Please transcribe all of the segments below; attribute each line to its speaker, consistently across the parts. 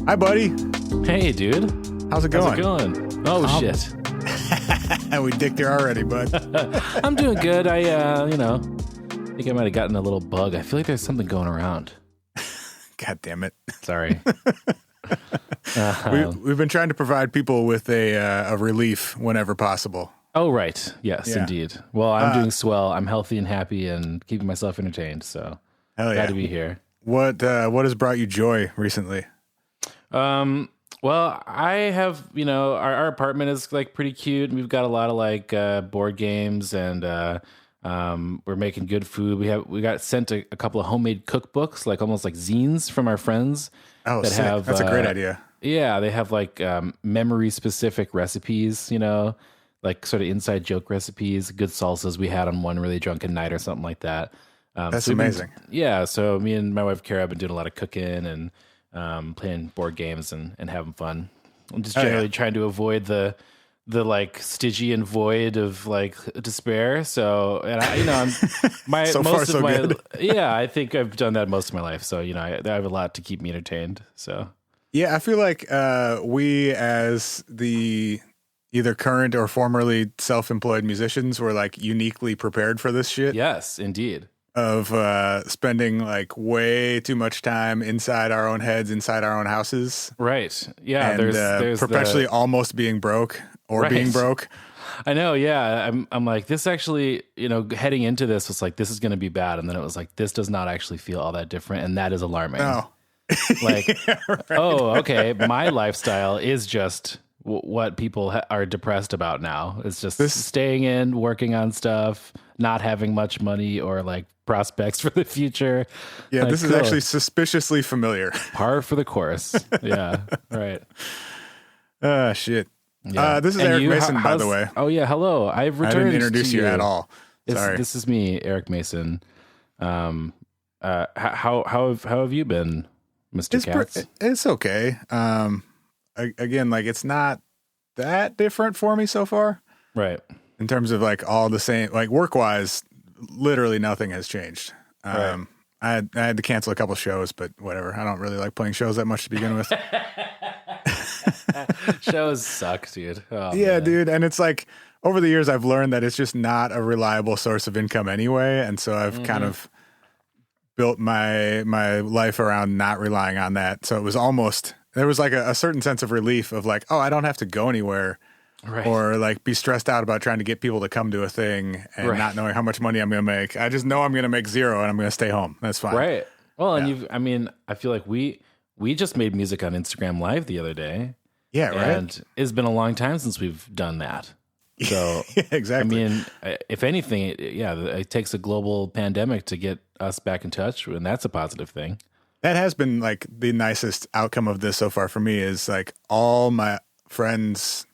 Speaker 1: Hi, buddy.
Speaker 2: Hey, dude.
Speaker 1: How's it going?
Speaker 2: Oh, shit.
Speaker 1: We dicked her already, bud.
Speaker 2: I'm doing good. I think I might have gotten a little bug. I feel like there's something going around.
Speaker 1: God damn it.
Speaker 2: Sorry.
Speaker 1: We've been trying to provide people with a relief whenever possible.
Speaker 2: Oh, right. Yes,
Speaker 1: Yeah.
Speaker 2: indeed. Well, I'm doing swell. I'm healthy and happy and keeping myself entertained. So
Speaker 1: Hell yeah.
Speaker 2: glad to be here.
Speaker 1: What has brought you joy recently?
Speaker 2: Well, I have, our apartment is like pretty cute. We've got a lot of like board games and we're making good food. We got sent a couple of homemade cookbooks, like almost like zines from our friends.
Speaker 1: Oh,
Speaker 2: that
Speaker 1: sick.
Speaker 2: have
Speaker 1: That's a great idea.
Speaker 2: Yeah, they have like memory specific recipes, like sort of inside joke recipes, good salsas we had on one really drunken night or something like that.
Speaker 1: That's amazing.
Speaker 2: So me and my wife Kara have been doing a lot of cooking and playing board games and having fun. I'm just generally trying to avoid the like Stygian void of like despair. So, and I'm
Speaker 1: So far, so good.
Speaker 2: Yeah, I think I've done that most of my life. So, I have a lot to keep me entertained. So,
Speaker 1: Yeah, I feel like we as the either current or formerly self-employed musicians were like uniquely prepared for this shit.
Speaker 2: yes, indeed.
Speaker 1: Of spending like way too much time inside our own heads, inside our own houses.
Speaker 2: Right. Yeah.
Speaker 1: And
Speaker 2: there's
Speaker 1: perpetually almost being broke or
Speaker 2: Right.
Speaker 1: being broke.
Speaker 2: I know. Yeah. I'm like, this actually, heading into this was like, this is going to be bad. And then it was like, this does not actually feel all that different. And that is alarming.
Speaker 1: No.
Speaker 2: Like,
Speaker 1: Yeah, right.
Speaker 2: oh, okay. My lifestyle is just what people are depressed about now. It's just staying in, working on stuff, not having much money or like prospects for the future.
Speaker 1: Yeah,
Speaker 2: Like,
Speaker 1: this is
Speaker 2: cool.
Speaker 1: actually suspiciously familiar.
Speaker 2: Par for the course. Yeah. Right.
Speaker 1: Shit.
Speaker 2: Yeah.
Speaker 1: This is
Speaker 2: And
Speaker 1: Eric
Speaker 2: you,
Speaker 1: Mayson, by
Speaker 2: how's-
Speaker 1: the way.
Speaker 2: Oh yeah. Hello. I've
Speaker 1: I
Speaker 2: returned.
Speaker 1: didn't introduce
Speaker 2: to
Speaker 1: you at all. Sorry.
Speaker 2: This is me, Eric Mayson. How have you been, Mr. Katz?
Speaker 1: It's okay. Again, like it's not that different for me so far
Speaker 2: Right.
Speaker 1: in terms of like all the same, like work wise, literally nothing has changed.
Speaker 2: Right.
Speaker 1: I had to cancel a couple shows, but whatever. I don't really like playing shows that much to begin with.
Speaker 2: Shows suck, dude. Oh,
Speaker 1: Yeah,
Speaker 2: man.
Speaker 1: dude. And it's like over the years, I've learned that it's just not a reliable source of income anyway. And so I've kind of built my life around not relying on that. So it was almost, there was like a certain sense of relief of like, oh, I don't have to go anywhere
Speaker 2: Right.
Speaker 1: or like be stressed out about trying to get people to come to a thing and
Speaker 2: Right.
Speaker 1: not knowing how much money I'm going to make. I just know I'm going to make zero and I'm going to stay home. That's fine.
Speaker 2: Right. Well, and
Speaker 1: Yeah.
Speaker 2: I feel like we just made music on Instagram Live the other day.
Speaker 1: Yeah, right.
Speaker 2: And it's been a long time since we've done that. So,
Speaker 1: Yeah, exactly.
Speaker 2: I mean, if anything, it takes a global pandemic to get us back in touch, and that's a positive thing.
Speaker 1: That has been like the nicest outcome of this so far for me is like all my friends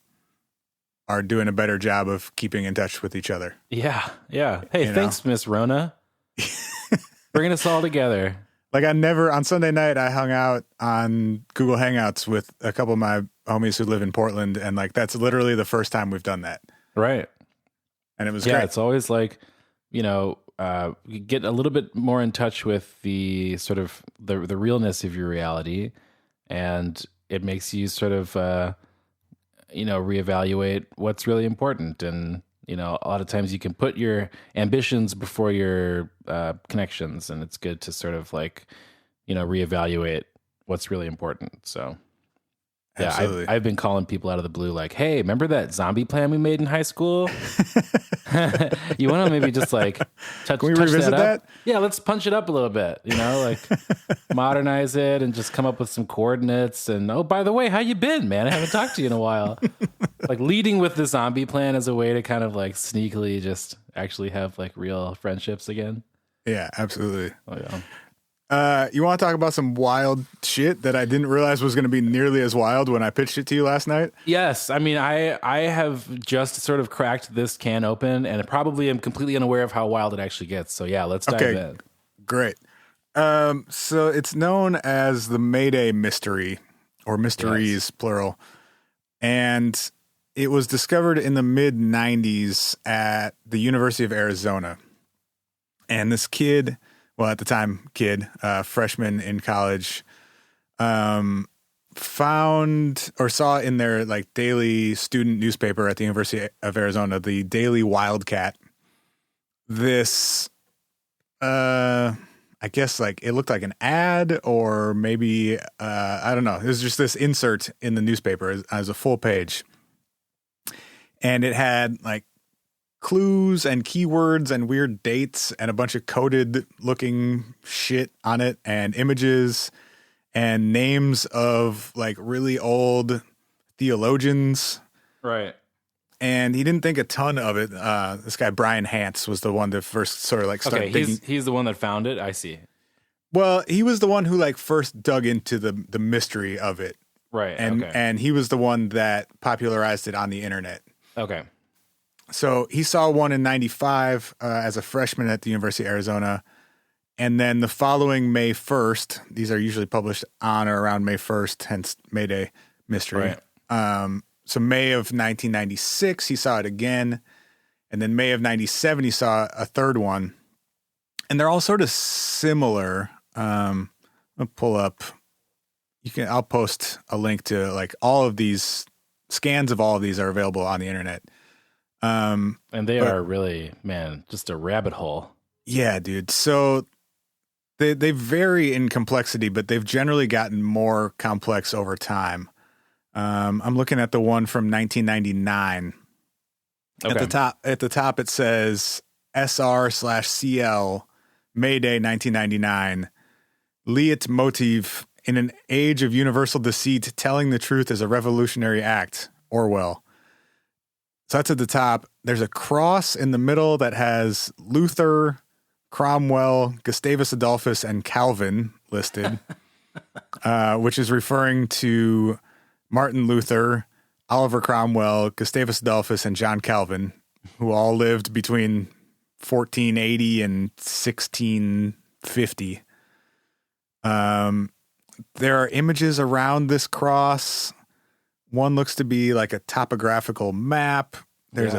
Speaker 1: are doing a better job of keeping in touch with each other.
Speaker 2: Yeah. Yeah. Hey,
Speaker 1: You
Speaker 2: thanks, Miss Rona. Bringing us all together.
Speaker 1: Like on Sunday night, I hung out on Google Hangouts with a couple of my homies who live in Portland. And like, that's literally the first time we've done that.
Speaker 2: Right.
Speaker 1: And it was
Speaker 2: Yeah.
Speaker 1: great.
Speaker 2: It's always like, you get a little bit more in touch with the sort of the realness of your reality, and it makes you sort of, reevaluate what's really important. And, a lot of times you can put your ambitions before your connections, and it's good to sort of like, reevaluate what's really important. So, yeah,
Speaker 1: Absolutely.
Speaker 2: I've been calling people out of the blue like, hey, remember that zombie plan we made in high school? You want to maybe just like touch
Speaker 1: Can we
Speaker 2: touch
Speaker 1: revisit
Speaker 2: that up?
Speaker 1: that?
Speaker 2: Yeah, let's punch it up a little bit, like modernize it and just come up with some coordinates. And oh, by the way, how you been, man? I haven't talked to you in a while. Like leading with the zombie plan as a way to kind of like sneakily just actually have like real friendships again.
Speaker 1: Yeah, absolutely.
Speaker 2: Oh yeah.
Speaker 1: You want to talk about some wild shit that I didn't realize was going to be nearly as wild when I pitched it to you last night?
Speaker 2: Yes. I mean, I have just sort of cracked this can open and probably am completely unaware of how wild it actually gets. So yeah, let's dive in.
Speaker 1: Great. So it's known as the Mayday Mystery, or mysteries, plural. And it was discovered in the mid-90s at the University of Arizona. And this kid, well, at the time, freshman in college, found or saw in their like daily student newspaper at the University of Arizona, the Daily Wildcat, this, I guess like it looked like an ad or maybe, I don't know. It was just this insert in the newspaper as a full page. And it had like clues and keywords and weird dates and a bunch of coded looking shit on it and images and names of like really old theologians.
Speaker 2: Right.
Speaker 1: And he didn't think a ton of it. This guy, Brian Hance, was the one that first sort of like started digging.
Speaker 2: He's the one that found it. I see.
Speaker 1: Well, he was the one who like first dug into the mystery of it.
Speaker 2: Right.
Speaker 1: And he was the one that popularized it on the internet.
Speaker 2: Okay.
Speaker 1: So he saw one in 95 as a freshman at the University of Arizona. And then the following May 1st, these are usually published on or around May 1st, hence Mayday Mystery.
Speaker 2: Right.
Speaker 1: So May of 1996, he saw it again. And then May of 97, he saw a third one. And they're all sort of similar. I'll pull up. I'll post a link to like all of these scans of all of these are available on the internet.
Speaker 2: And they are really, man, just a rabbit hole.
Speaker 1: Yeah, dude. So they vary in complexity, but they've generally gotten more complex over time. I'm looking at the one from 1999.
Speaker 2: Okay.
Speaker 1: At the top, it says SR/CL Mayday 1999. Liet motive in an age of universal deceit, telling the truth is a revolutionary act. Orwell. So that's at the top. There's a cross in the middle that has Luther, Cromwell, Gustavus Adolphus, and Calvin listed, which is referring to Martin Luther, Oliver Cromwell, Gustavus Adolphus, and John Calvin, who all lived between 1480 and 1650. There are images around this cross. One looks to be like a topographical map. There's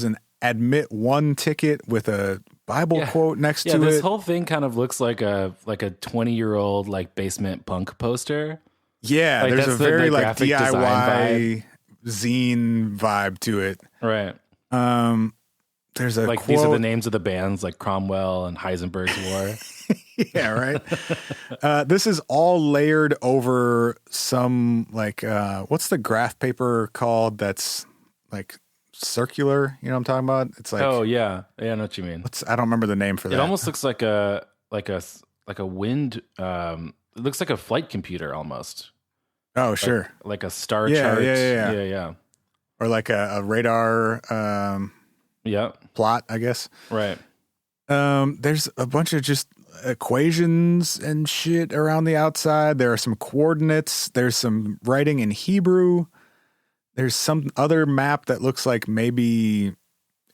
Speaker 1: an admit one ticket with a Bible quote next to it.
Speaker 2: This whole thing kind of looks like a 20-year-old like basement punk poster.
Speaker 1: Yeah,
Speaker 2: like,
Speaker 1: there's a very like DIY
Speaker 2: vibe.
Speaker 1: zine vibe to it.
Speaker 2: Right.
Speaker 1: There's a
Speaker 2: like
Speaker 1: quote.
Speaker 2: These are the names of the bands like Cromwell and Heisenberg's War.
Speaker 1: Yeah, right. This is all layered over some like what's the graph paper called that's like circular? You know what I'm talking about? It's like
Speaker 2: yeah, I know what you mean.
Speaker 1: I don't remember the name for that.
Speaker 2: It almost looks like a wind. It looks like a flight computer almost.
Speaker 1: Oh, sure.
Speaker 2: Like a star chart. Yeah.
Speaker 1: Or like a radar plot, I guess.
Speaker 2: Right.
Speaker 1: There's a bunch of just equations and shit around the outside. There are some coordinates. There's some writing in Hebrew. There's some other map that looks like maybe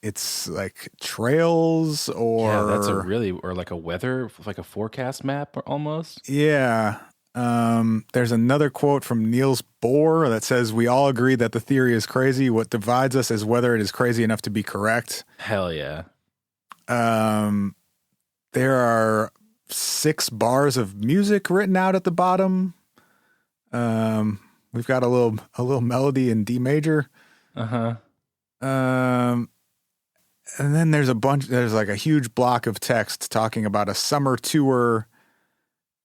Speaker 1: it's like trails or
Speaker 2: that's or like a weather, like a forecast map almost.
Speaker 1: Yeah. There's another quote from Niels Bohr that says, "We all agree that the theory is crazy. What divides us is whether it is crazy enough to be correct."
Speaker 2: Hell yeah.
Speaker 1: There are 6 bars of music written out at the bottom. We've got a little melody in D major.
Speaker 2: Uh-huh.
Speaker 1: And then there's like a huge block of text talking about a summer tour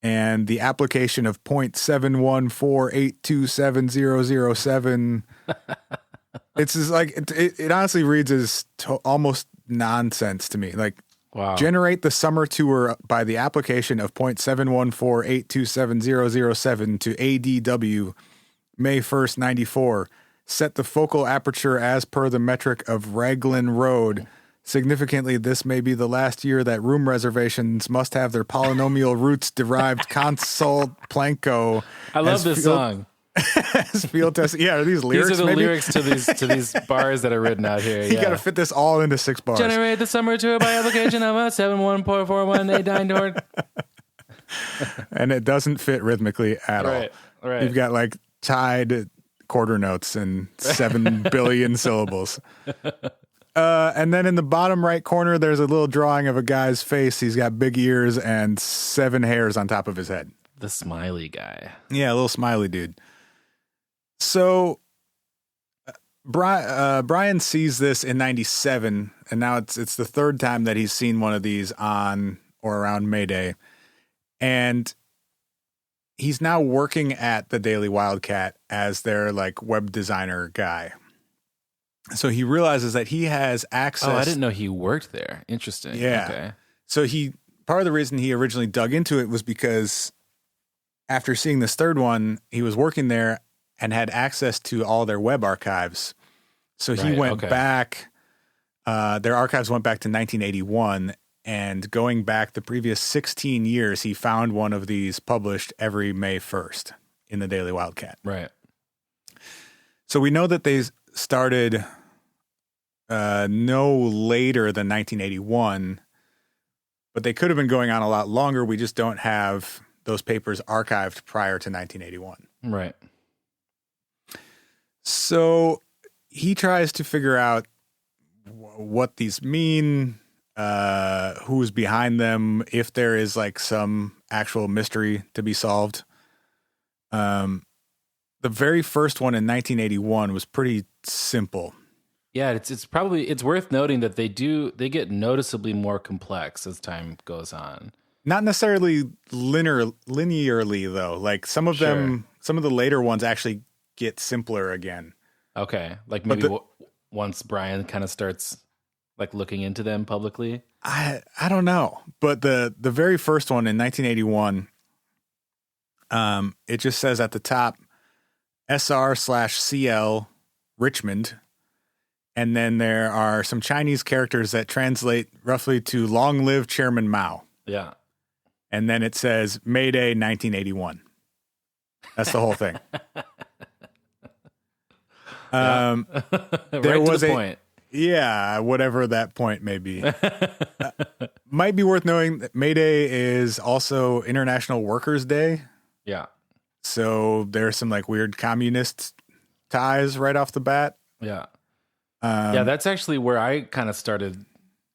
Speaker 1: and the application of 0.714827007. It's just like, it honestly reads as almost nonsense to me. Like,
Speaker 2: wow.
Speaker 1: Generate the summer tour by the application of 0.714827007 to ADW May 1st, 94. Set the focal aperture as per the metric of Raglan Road. Significantly, this may be the last year that room reservations must have their polynomial roots derived consult planko.
Speaker 2: I love this song.
Speaker 1: As field test. Yeah, are these lyrics?
Speaker 2: These are the
Speaker 1: maybe?
Speaker 2: lyrics to these bars that are written out here.
Speaker 1: You got to fit this all into 6 bars.
Speaker 2: Generate the summer tour by application of 71.4189.
Speaker 1: And it doesn't fit rhythmically at all.
Speaker 2: Right.
Speaker 1: You've got like tied quarter notes and 7 billion syllables. And then in the bottom right corner, there's a little drawing of a guy's face. He's got big ears and 7 hairs on top of his head.
Speaker 2: the smiley guy.
Speaker 1: Yeah, a little smiley dude. So Brian sees this in 97, and now it's the third time that he's seen one of these on or around Mayday. And he's now working at the Daily Wildcat as their like web designer guy. So he realizes that he has access.
Speaker 2: Oh, I didn't know he worked there. Interesting.
Speaker 1: Yeah.
Speaker 2: Okay.
Speaker 1: So part of the reason he originally dug into it was because after seeing this third one, he was working there and had access to all their web archives. So he went back, their archives went back to 1981, and going back the previous 16 years, he found one of these published every May 1st in the Daily Wildcat.
Speaker 2: Right.
Speaker 1: So we know that they started no later than 1981, but they could have been going on a lot longer. We just don't have those papers archived prior to 1981.
Speaker 2: Right.
Speaker 1: So he tries to figure out what these mean, who's behind them, if there is like some actual mystery to be solved. The very first one in 1981 was pretty simple.
Speaker 2: Yeah, it's worth noting that they get noticeably more complex as time goes on.
Speaker 1: Not necessarily linearly though. Like some of them, some of the later ones actually get simpler again.
Speaker 2: Okay, like maybe once Brian kind of starts like looking into them publicly.
Speaker 1: I don't know, but the very first one in 1981, it just says at the top SR/CL Richmond, and then there are some Chinese characters that translate roughly to "Long live Chairman Mao."
Speaker 2: Yeah,
Speaker 1: and then it says Mayday 1981. That's the whole thing.
Speaker 2: Right
Speaker 1: there was
Speaker 2: to the point.
Speaker 1: Yeah, whatever that point may be. Might be worth knowing that Mayday is also International Workers' Day.
Speaker 2: Yeah.
Speaker 1: So there's some like weird communist ties right off the bat.
Speaker 2: Yeah. Yeah, that's actually where I kind of started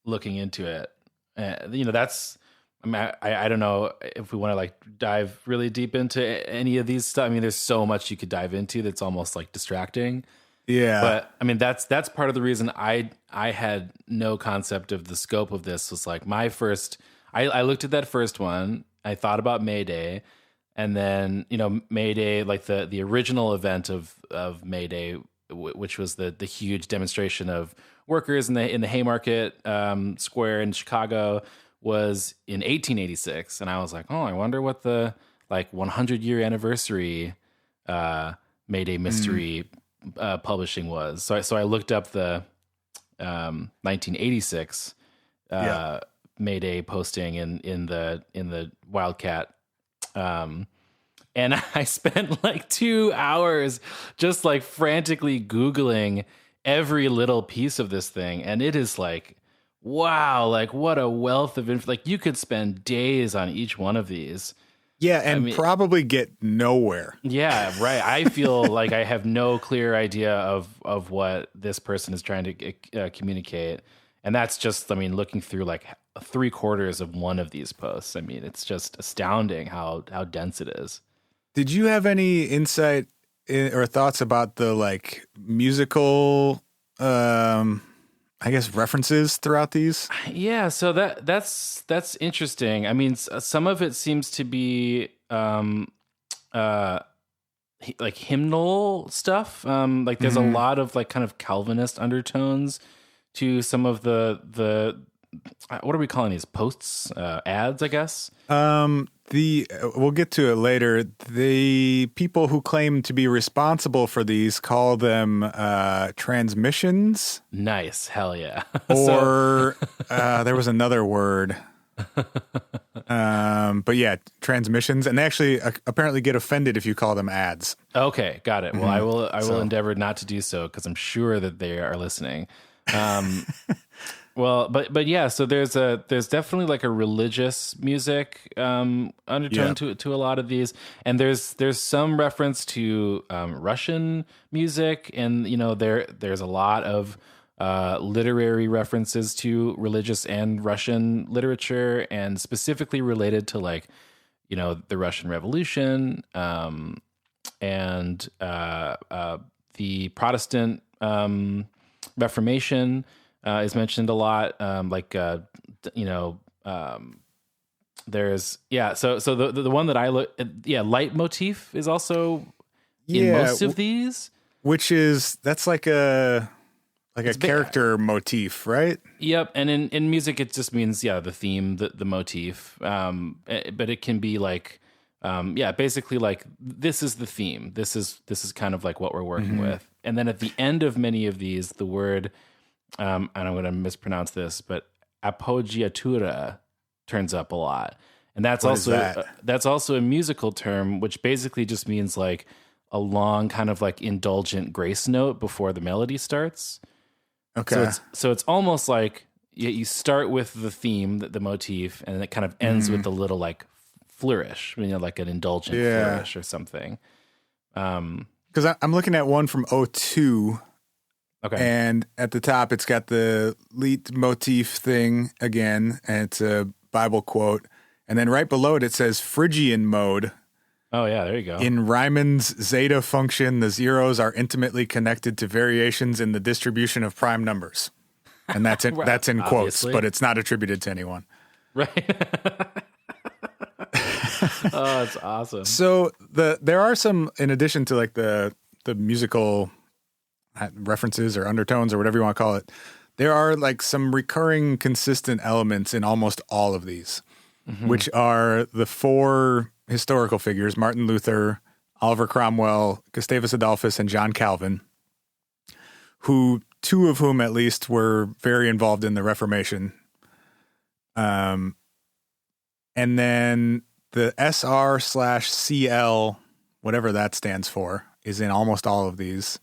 Speaker 2: looking into it. That's, I mean, I don't know if we want to like dive really deep into any of these stuff. I mean, there's so much you could dive into that's almost like distracting.
Speaker 1: Yeah.
Speaker 2: But I mean, that's part of the reason I had no concept of the scope of this. Was like I looked at that first one, I thought about Mayday, and then, Mayday, like the original event of Mayday, which was the huge demonstration of workers in the Haymarket Square in Chicago, was in 1886. And I was like, oh, I wonder what the like 100-year anniversary Mayday Mystery publishing was. So I looked up the 1986 Mayday posting in the Wildcat, and I spent like 2 hours just like frantically Googling every little piece of this thing, and it is like, wow, like what a wealth of info. Like you could spend days on each one of these.
Speaker 1: Yeah, and probably get nowhere.
Speaker 2: Yeah, right. I feel like I have no clear idea of what this person is trying to communicate. And that's just, looking through like 3/4 of one of these posts. I mean, it's just astounding how dense it is.
Speaker 1: Did you have any insight or thoughts about the like musical, I guess, references throughout these?
Speaker 2: Yeah, so that's interesting. I mean, some of it seems to be like hymnal stuff. Like there's a lot of like kind of Calvinist undertones to some of the what are we calling these posts? Ads, I guess.
Speaker 1: We'll get to it later. The people who claim to be responsible for these call them transmissions.
Speaker 2: Nice, hell yeah.
Speaker 1: Or there was another word. But yeah, transmissions, and they actually apparently get offended if you call them ads.
Speaker 2: Okay, got it. Well, I will endeavor not to do so because I'm sure that they are listening. Well, but yeah, so there's definitely like a religious music undertone to a lot of these, and there's some reference to Russian music, and there's a lot of literary references to religious and Russian literature, and specifically related to like the Russian Revolution, and the Protestant Reformation is mentioned a lot. There's So the one that I look, leitmotif is also in most of these,
Speaker 1: which that's like a character motif, right?
Speaker 2: Yep, and in music it just means the theme, the motif. But it can be like basically like this is the theme. This is kind of like what we're working with. And then at the end of many of these, the word and I'm going to mispronounce this, but appoggiatura turns up a lot. And that's also a musical term, which basically just means like a long kind of like indulgent grace note before the melody starts.
Speaker 1: Okay.
Speaker 2: So it's almost like you start with the theme, the motif, and it kind of ends with a little like flourish, like an indulgent flourish or something.
Speaker 1: Because I'm looking at one from '02.
Speaker 2: Okay.
Speaker 1: And at the top, it's got the leitmotif thing again, and it's a Bible quote. And then right below it says Phrygian mode.
Speaker 2: Oh, yeah, there you go.
Speaker 1: In Riemann's zeta function, the zeros are intimately connected to variations in the distribution of prime numbers. And that's in quotes, but it's not attributed to anyone.
Speaker 2: Right. Oh, it's awesome.
Speaker 1: So there are some, in addition to like the musical references or undertones or whatever you want to call it, there are like some recurring consistent elements in almost all of these, which are the four historical figures: Martin Luther, Oliver Cromwell, Gustavus Adolphus, and John Calvin, who two of whom at least were very involved in the Reformation. And then the SR/CL, whatever that stands for, is in almost all of these.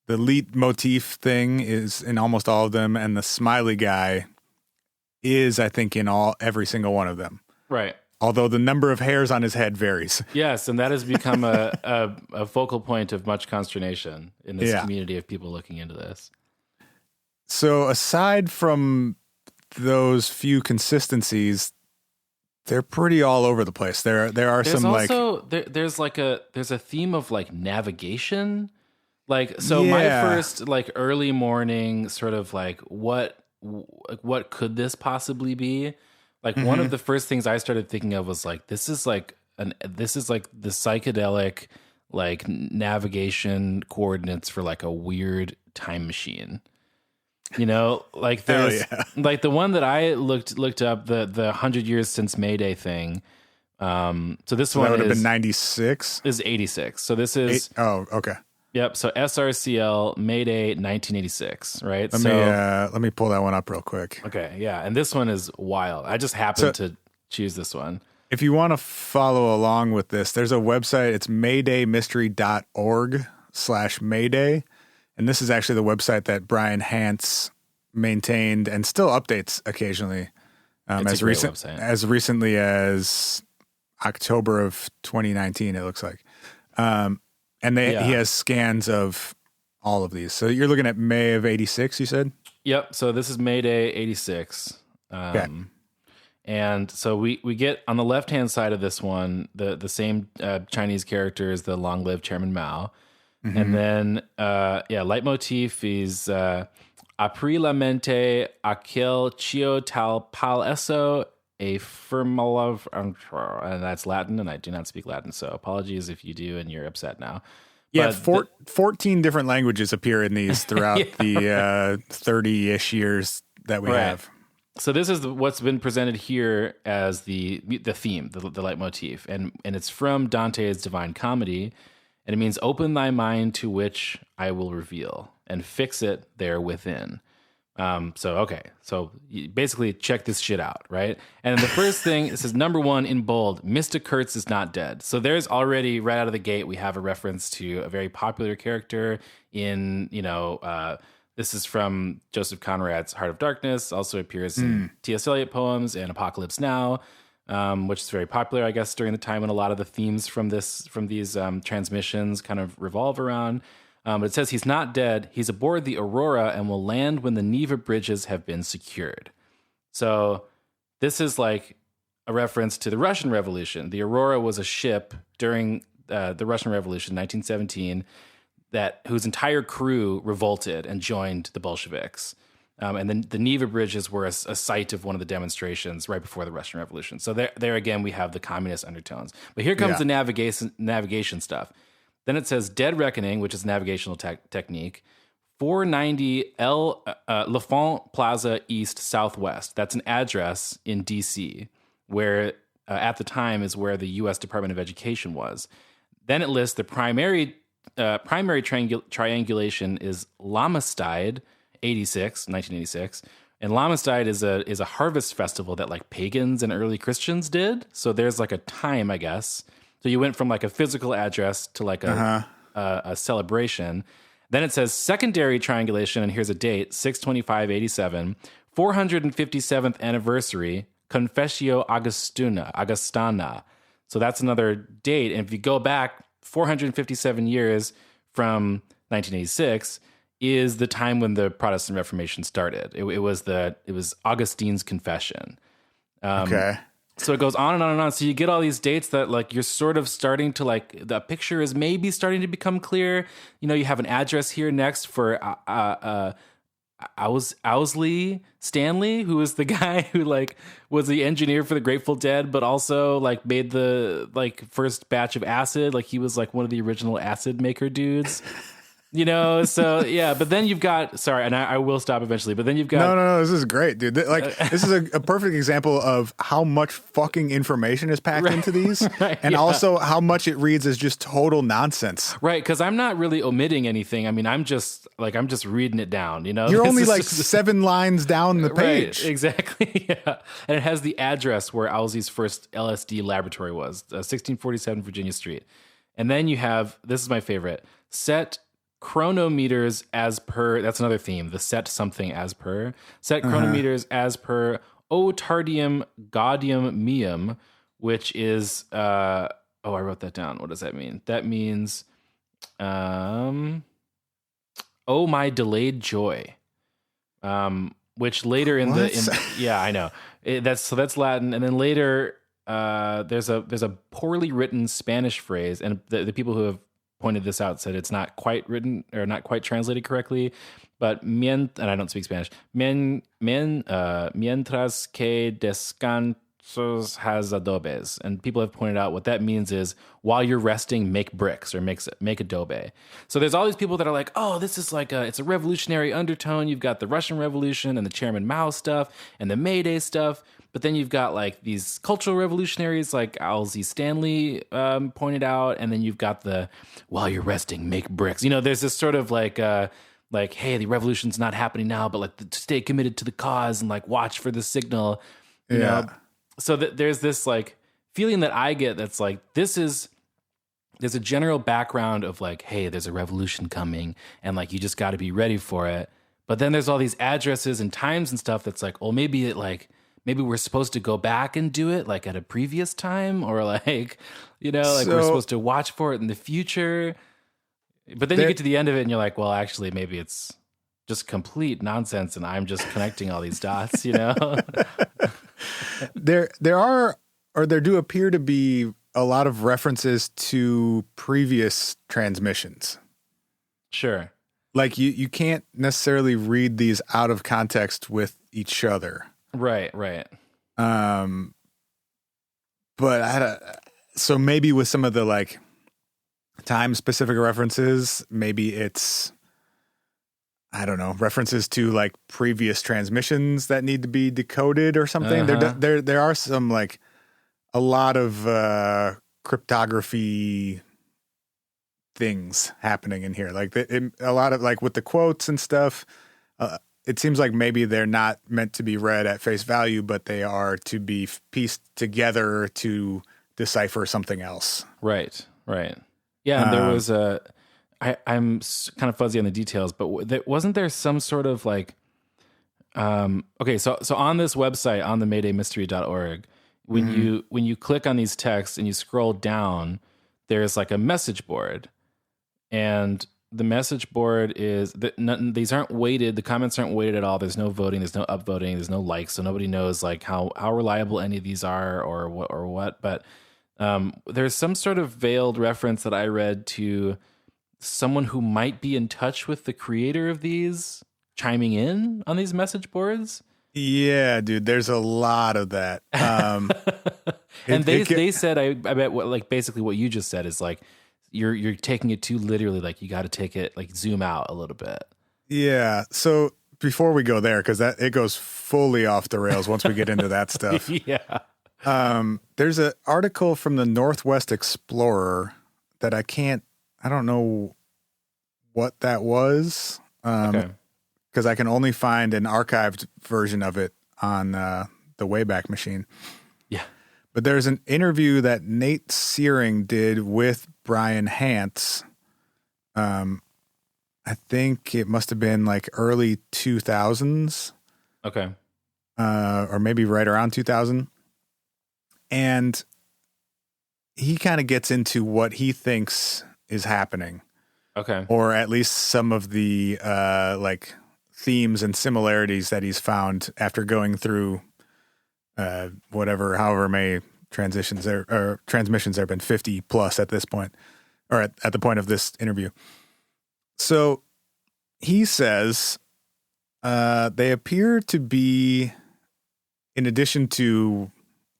Speaker 1: The leitmotif thing is in almost all of them, and the smiley guy is, I think, in every single one of them.
Speaker 2: Right.
Speaker 1: Although the number of hairs on his head varies.
Speaker 2: Yes, and that has become a focal point of much consternation in this community of people looking into this.
Speaker 1: So aside from those few consistencies, they're pretty all over the place. There's
Speaker 2: there's a theme of like navigation. Like, so my first like early morning sort of like what could this possibly be? Like one of the first things I started thinking of was like, this is like the psychedelic like navigation coordinates for like a weird time machine. Like there's like the one that I looked up, the 100 years since Mayday thing. So this one
Speaker 1: that would have been 96.
Speaker 2: Is 86. So this is
Speaker 1: okay.
Speaker 2: Yep. So SRCL Mayday 1986, right?
Speaker 1: Let me pull that one up real quick.
Speaker 2: Okay. Yeah. And this one is wild. I just happened to choose this one.
Speaker 1: If you want to follow along with this, there's a website. It's maydaymystery.org/Mayday. And this is actually the website that Brian Hance maintained and still updates occasionally. As recently as October of 2019, it looks like. And he has scans of all of these. So you're looking at May of 86, you said?
Speaker 2: Yep. So this is Mayday 86.
Speaker 1: Okay.
Speaker 2: And so we get on the left-hand side of this one, the same Chinese characters, the long-lived Chairman Mao. And then, leitmotif is aprilamente aquel chio tal pal eso a firmalov, and that's Latin, and I do not speak Latin, so apologies if you do and you're upset now.
Speaker 1: Yeah, 14 different languages appear in these throughout the 30-ish years that we have.
Speaker 2: So this is what's been presented here as the theme, the leitmotif, and it's from Dante's Divine Comedy, and it means open thy mind to which I will reveal, and fix it there within. So you basically check this shit out, right? And the first thing, it says number 1 in bold, Mr. Kurtz is not dead. So there's already, right out of the gate, we have a reference to a very popular character in, this is from Joseph Conrad's Heart of Darkness, also appears in T.S. Eliot poems and Apocalypse Now, which is very popular, I guess, during the time when a lot of the themes from these transmissions kind of revolve around. But it says he's not dead. He's aboard the Aurora and will land when the Neva bridges have been secured. So this is like a reference to the Russian Revolution. The Aurora was a ship during the Russian Revolution, 1917, whose entire crew revolted and joined the Bolsheviks. And then the Neva bridges were a site of one of the demonstrations right before the Russian Revolution. So there again, we have the communist undertones. But here comes the navigation stuff. Then it says Dead Reckoning, which is a navigational technique. 490 L'Enfant Plaza East Southwest. That's an address in D.C., where at the time is where the U.S. Department of Education was. Then it lists the primary triangulation is Lamastide, 1986. And Lamastide is a harvest festival that like pagans and early Christians did. So there's like a time, I guess. So you went from like a physical address to like a celebration. Then it says secondary triangulation, and here's a date, 6/25/87, 457th anniversary, Confessio Augustana. So that's another date. And if you go back 457 years from 1986 is the time when the Protestant Reformation started. It was Augustine's Confession.
Speaker 1: Okay.
Speaker 2: So it goes on and on and on. So you get all these dates that like you're sort of starting to like the picture is maybe starting to become clear. You know, you have an address here next for Owsley Stanley, who was the guy who like was the engineer for the Grateful Dead, but also like made the like first batch of acid. Like he was like one of the original acid maker dudes. You know, so yeah, but then you've got, sorry, and I will stop eventually, but then you've got...
Speaker 1: No, this is great, dude. This is a perfect example of how much fucking information is packed into these, and also how much it reads as just total nonsense.
Speaker 2: Right, because I'm not really omitting anything. I mean, I'm just reading it down, you know?
Speaker 1: You're only like 7 lines down the page.
Speaker 2: Right, exactly, yeah. And it has the address where Owsley's first LSD laboratory was, 1647 Virginia Street. And then you have, this is my favorite, set chronometers as per, that's another theme, the set something as per, set chronometers as per O Tardium Gaudium Meum, which is, I wrote that down. What does that mean? That means, oh my delayed joy, which later yeah, I know. That's Latin. And then later, there's a poorly written Spanish phrase, and the people who have pointed this out said it's not quite written or not quite translated correctly, but and I don't speak Spanish. Mientras que descansos has adobes, and people have pointed out what that means is while you're resting, make bricks or make adobe. So there's all these people that are like, oh, this is like it's a revolutionary undertone. You've got the Russian Revolution and the Chairman Mao stuff and the Mayday stuff. But then you've got like these cultural revolutionaries like Owsley Stanley pointed out. And then you've got the, while you're resting, make bricks. You know, there's this sort of like, hey, the revolution's not happening now, but like stay committed to the cause and like watch for the signal. You know? So there's this like feeling that I get that's like, there's a general background of like, hey, there's a revolution coming and like, you just got to be ready for it. But then there's all these addresses and times and stuff that's like, well, maybe we're supposed to go back and do it like at a previous time, or like, you know, like we're supposed to watch for it in the future. But then you get to the end of it and you're like, well, actually, maybe it's just complete nonsense and I'm just connecting all these dots, you know?
Speaker 1: There do appear to be a lot of references to previous transmissions.
Speaker 2: Sure.
Speaker 1: Like you can't necessarily read these out of context with each other.
Speaker 2: Right.
Speaker 1: But so maybe with some of the like time specific references, maybe it's, I don't know, references to like previous transmissions that need to be decoded or something. There are some like a lot of cryptography things happening in here. Like a lot of like with the quotes and stuff. It seems like maybe they're not meant to be read at face value, but they are to be pieced together to decipher something else.
Speaker 2: Right. Yeah, and there was I'm kind of fuzzy on the details, but wasn't there some sort of like, okay, so on this website, on the MaydayMystery.org, when you click on these texts and you scroll down, there's like a message board, and the message board is that these aren't weighted. The comments aren't weighted at all. There's no voting. There's no upvoting. There's no likes. So nobody knows like how reliable any of these are or what. But there's some sort of veiled reference that I read to someone who might be in touch with the creator of these chiming in on these message boards.
Speaker 1: Dude, there's a lot of that.
Speaker 2: And they said, I bet basically what you just said is like, you're taking it too literally. Like you got to take it, like zoom out a little bit.
Speaker 1: Yeah. So before we go there, cause it goes fully off the rails once we get into that stuff.
Speaker 2: Yeah.
Speaker 1: There's an article from the Northwest Explorer that I don't know what that was.
Speaker 2: Okay.
Speaker 1: Because I can only find an archived version of it on the Wayback Machine.
Speaker 2: Yeah.
Speaker 1: But there's an interview that Nate Searing did with Brian Hantz. I think it must have been like early 2000s.
Speaker 2: Okay.
Speaker 1: Or maybe right around 2000. And he kind of gets into what he thinks is happening.
Speaker 2: Okay.
Speaker 1: Or at least some of the like themes and similarities that he's found after going through however many transmissions there have been, 50 plus at this point, or at the point of this interview. So he says they appear to be, in addition to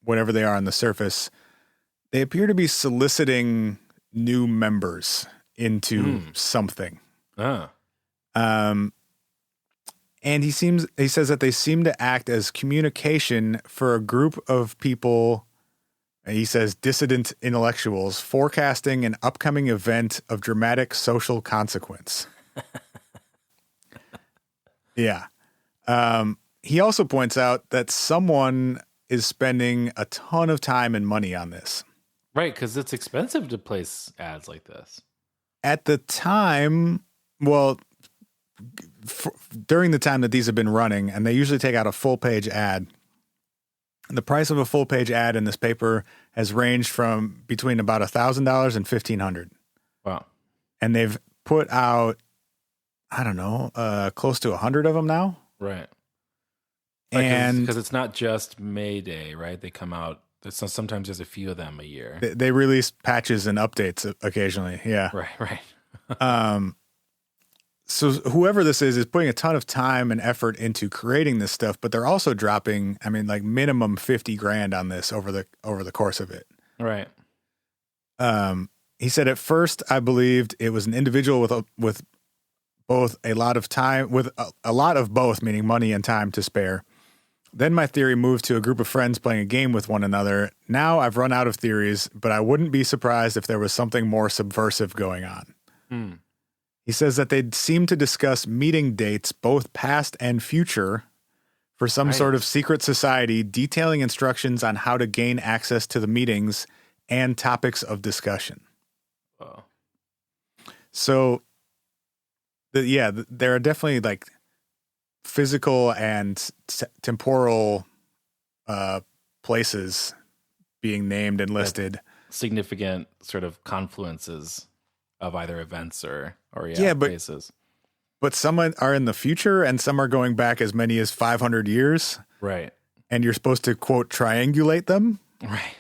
Speaker 1: whatever they are on the surface, they appear to be soliciting new members into something. And he says that they seem to act as communication for a group of people, he says dissident intellectuals, forecasting an upcoming event of dramatic social consequence. Yeah. He also points out that someone is spending a ton of time and money on this.
Speaker 2: Right, because it's expensive to place ads like this.
Speaker 1: At the time, well, during the time that these have been running, and they usually take out a full page ad, the price of a full page ad in this paper has ranged from between about $1,000 and $1,500.
Speaker 2: Wow.
Speaker 1: And they've put out, I don't know, close to 100 of them now.
Speaker 2: Right.
Speaker 1: And
Speaker 2: because it's not just Mayday, right? They come out, sometimes there's a few of them a year.
Speaker 1: They release patches and updates occasionally. Yeah.
Speaker 2: Right.
Speaker 1: So whoever this is putting a ton of time and effort into creating this stuff, but they're also dropping, I mean, like minimum $50,000 on this over the course of it.
Speaker 2: Right.
Speaker 1: He said, at first I believed it was an individual with both a lot of time, with a lot of both, meaning money and time to spare. Then my theory moved to a group of friends playing a game with one another. Now I've run out of theories, but I wouldn't be surprised if there was something more subversive going on. He says that they'd seem to discuss meeting dates, both past and future, for some sort of secret society, detailing instructions on how to gain access to the meetings and topics of discussion.
Speaker 2: Oh.
Speaker 1: So, there are definitely like physical and temporal places being named and listed.
Speaker 2: Significant sort of confluences of either events or places.
Speaker 1: But some are in the future and some are going back as many as 500 years.
Speaker 2: Right.
Speaker 1: And you're supposed to, quote, triangulate them.
Speaker 2: Right.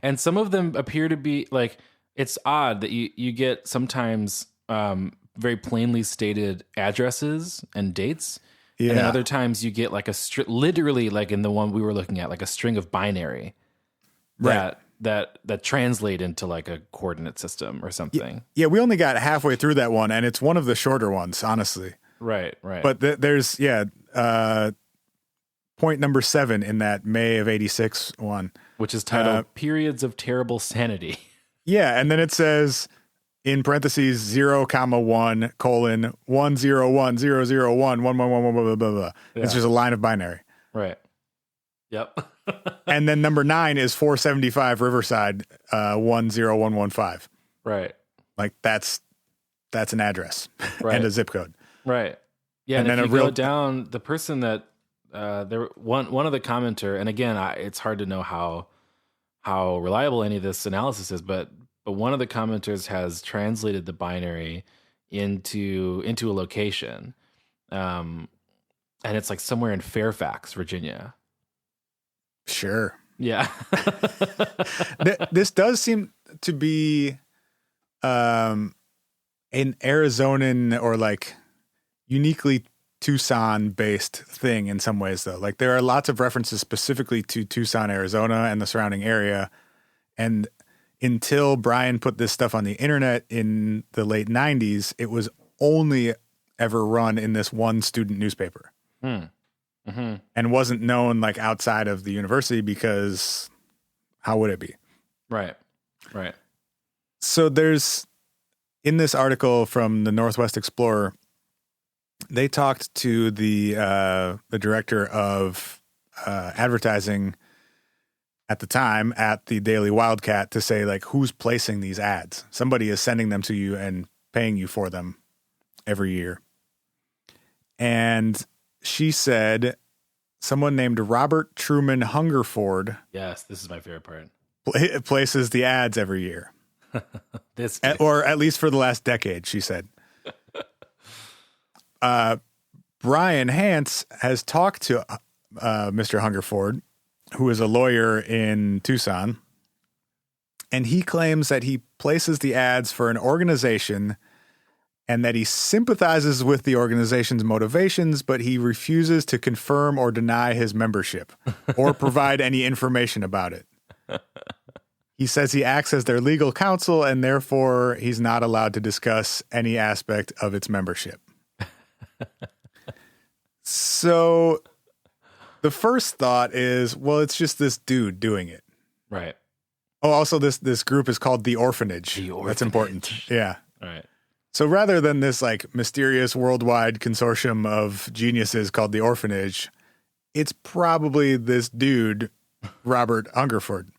Speaker 2: And some of them appear to be like, it's odd that you get sometimes very plainly stated addresses and dates. Yeah. And then other times you get like literally like in the one we were looking at, like a string of binary that translate into like a coordinate system or something.
Speaker 1: Yeah, we only got halfway through that one, and it's one of the shorter ones, honestly.
Speaker 2: Right.
Speaker 1: But there's point number 7 in that May of 86 one.
Speaker 2: Which is titled Periods of Terrible Sanity.
Speaker 1: Yeah, and then it says in parentheses 0,1:101,001,111 It's just a line of binary.
Speaker 2: Right. Yep.
Speaker 1: And then number 9 is 475 Riverside 10115.
Speaker 2: Right.
Speaker 1: Like that's an address and a zip code.
Speaker 2: Right. Yeah. And then if you go down, the person that one of the commenter, and again, it's hard to know how reliable any of this analysis is, but one of the commenters has translated the binary into a location. And it's like somewhere in Fairfax, Virginia.
Speaker 1: Sure.
Speaker 2: Yeah.
Speaker 1: This does seem to be an Arizonan or like uniquely Tucson based thing in some ways, though. Like there are lots of references specifically to Tucson, Arizona and the surrounding area. And until Brian put this stuff on the internet in the late 90s, it was only ever run in this one student newspaper. Mm-hmm. And wasn't known like outside of the university because how would it be?
Speaker 2: Right.
Speaker 1: So there's, in this article from the Northwest Explorer, they talked to the director of advertising at the time at the Daily Wildcat to say, like, who's placing these ads? Somebody is sending them to you and paying you for them every year. And she said someone named Robert Truman Hungerford.
Speaker 2: Yes, this is my favorite part.
Speaker 1: Places the ads every year. Or at least for the last decade, she said. Brian Hance has talked to Mr. Hungerford, who is a lawyer in Tucson, and he claims that he places the ads for an organization and that he sympathizes with the organization's motivations, but he refuses to confirm or deny his membership or provide any information about it. He says he acts as their legal counsel and therefore he's not allowed to discuss any aspect of its membership. So the first thought is, well, it's just this dude doing it.
Speaker 2: Right.
Speaker 1: Oh, also this group is called The Orphanage. That's important. Yeah.
Speaker 2: All right.
Speaker 1: So rather than this like mysterious worldwide consortium of geniuses called The Orphanage, it's probably this dude, Robert Hungerford,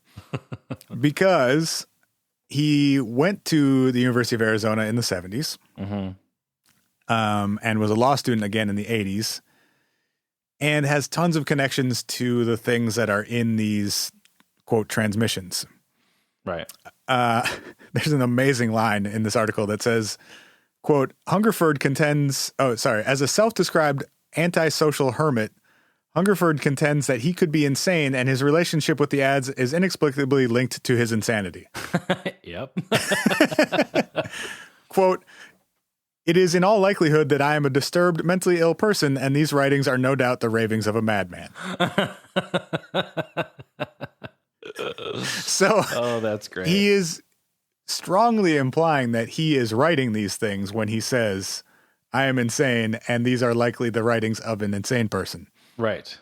Speaker 1: because he went to the University of Arizona in the 70s, and was a law student again in the 80s, and has tons of connections to the things that are in these, quote, transmissions.
Speaker 2: Right.
Speaker 1: There's an amazing line in this article that says, quote, Hungerford contends, as a self-described antisocial hermit, Hungerford contends that he could be insane and his relationship with the ads is inexplicably linked to his insanity.
Speaker 2: Yep.
Speaker 1: Quote, it is in all likelihood that I am a disturbed, mentally ill person, and these writings are no doubt the ravings of a madman. So,
Speaker 2: oh, that's great.
Speaker 1: He is strongly implying that he is writing these things when he says, I am insane, and these are likely the writings of an insane person.
Speaker 2: Right.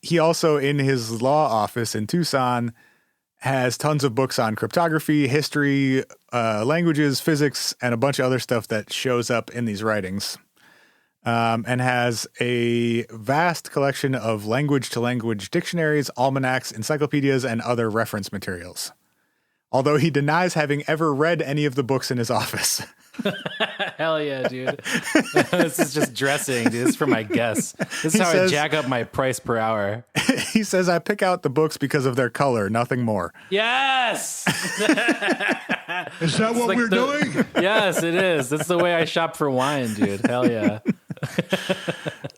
Speaker 1: He also, in his law office in Tucson, has tons of books on cryptography, history, languages, physics, and a bunch of other stuff that shows up in these writings, and has a vast collection of language-to-language dictionaries, almanacs, encyclopedias, and other reference materials. Although he denies having ever read any of the books in his office.
Speaker 2: Hell yeah, dude. This is just dressing, dude. This is for my guests. This is how I jack up my price per hour.
Speaker 1: He says, I pick out the books because of their color, nothing more.
Speaker 2: Yes!
Speaker 3: Is that what we're doing?
Speaker 2: Yes, it is. That's the way I shop for wine, dude. Hell yeah.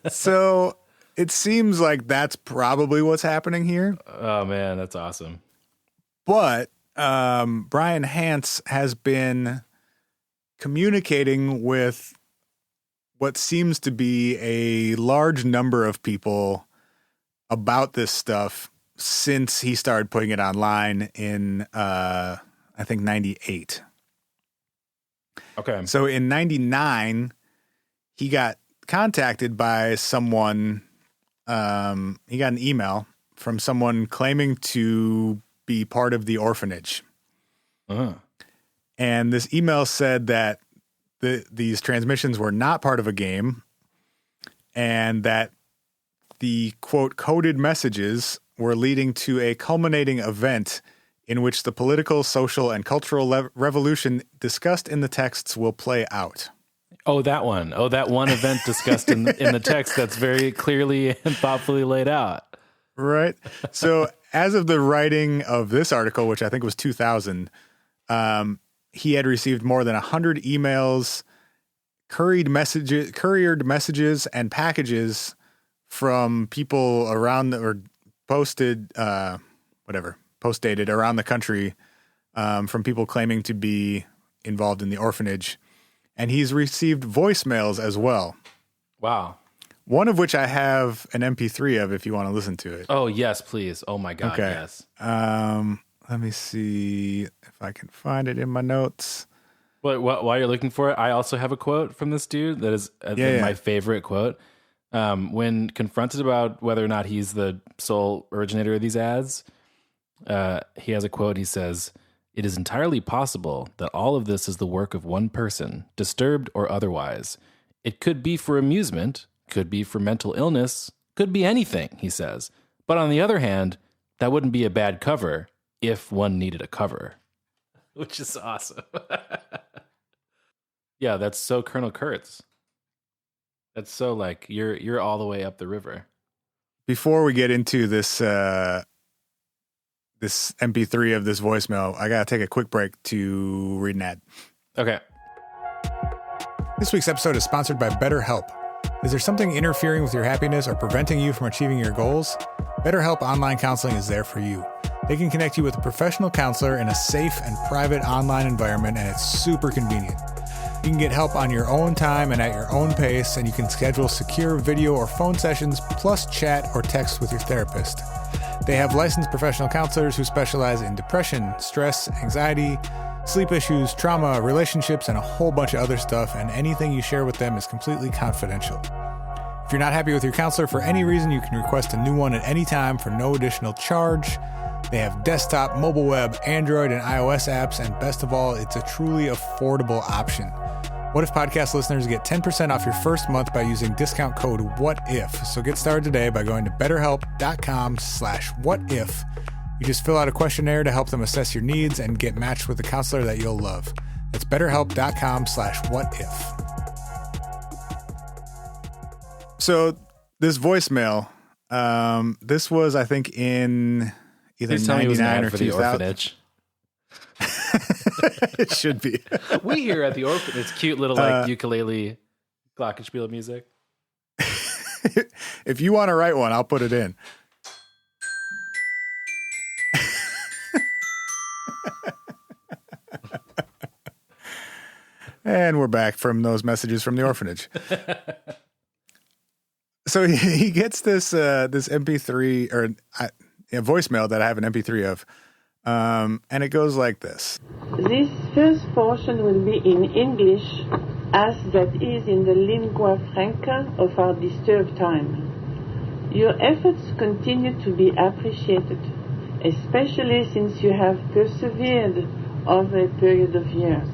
Speaker 1: So it seems like that's probably what's happening here.
Speaker 2: Oh, man, that's awesome.
Speaker 1: But Brian Hance has been communicating with what seems to be a large number of people about this stuff since he started putting it online in, I think, 98.
Speaker 2: Okay.
Speaker 1: So in 99, he got contacted by someone. He got an email from someone claiming to be part of the orphanage.
Speaker 2: Uh-huh.
Speaker 1: And this email said that these transmissions were not part of a game and that the, quote, coded messages were leading to a culminating event in which the political, social, and cultural revolution discussed in the texts will play out.
Speaker 2: Oh, that one. Oh, that one event discussed in the text that's very clearly and thoughtfully laid out.
Speaker 1: Right. So as of the writing of this article, which I think was 2000, he had received more than 100 emails couriered messages and packages from people around or post dated around the country from people claiming to be involved in the orphanage. And he's received voicemails as well.
Speaker 2: Wow.
Speaker 1: One of which I have an MP3 of if you want to listen to it.
Speaker 2: Oh, yes, please. Oh, my God,
Speaker 1: okay.
Speaker 2: yes.
Speaker 1: Let me see if I can find it in my notes.
Speaker 2: But while you're looking for it, I also have a quote from this dude that is my favorite quote. When confronted about whether or not he's the sole originator of these ads, he has a quote. He says, "It is entirely possible that all of this is the work of one person, disturbed or otherwise. It could be for amusement, could be for mental illness, could be anything," he says. But on the other hand, that wouldn't be a bad cover if one needed a cover. Which is awesome. Yeah, that's so Colonel Kurtz. That's so like you're all the way up the river.
Speaker 1: Before we get into this this MP3 of this voicemail, I gotta take a quick break to read an ad.
Speaker 2: Okay.
Speaker 1: This week's episode is sponsored by BetterHelp. Is there something interfering with your happiness or preventing you from achieving your goals? BetterHelp Online Counseling is there for you. They can connect you with a professional counselor in a safe and private online environment, and it's super convenient. You can get help on your own time and at your own pace, and you can schedule secure video or phone sessions, plus chat or text with your therapist. They have licensed professional counselors who specialize in depression, stress, anxiety, sleep issues, trauma, relationships, and a whole bunch of other stuff, and anything you share with them is completely confidential. If you're not happy with your counselor for any reason, you can request a new one at any time for no additional charge. They have desktop, mobile web, Android, and iOS apps, and best of all, it's a truly affordable option. What If podcast listeners get 10% off your first month by using discount code WHATIF. So get started today by going to betterhelp.com/whatif. You just fill out a questionnaire to help them assess your needs and get matched with a counselor that you'll love. That's betterhelp.com/whatif. So this voicemail, this was, I think, in either 99 or 2000. It should be.
Speaker 2: We hear at the orphanage, it's cute little like ukulele glockenspiel music.
Speaker 1: If you want to write one, I'll put it in. And we're back from those messages from the orphanage. So he gets this MP3 or a voicemail that I have an MP3 of. And it goes like this.
Speaker 4: This first portion will be in English, as that is in the lingua franca of our disturbed time. Your efforts continue to be appreciated, especially since you have persevered over a period of years.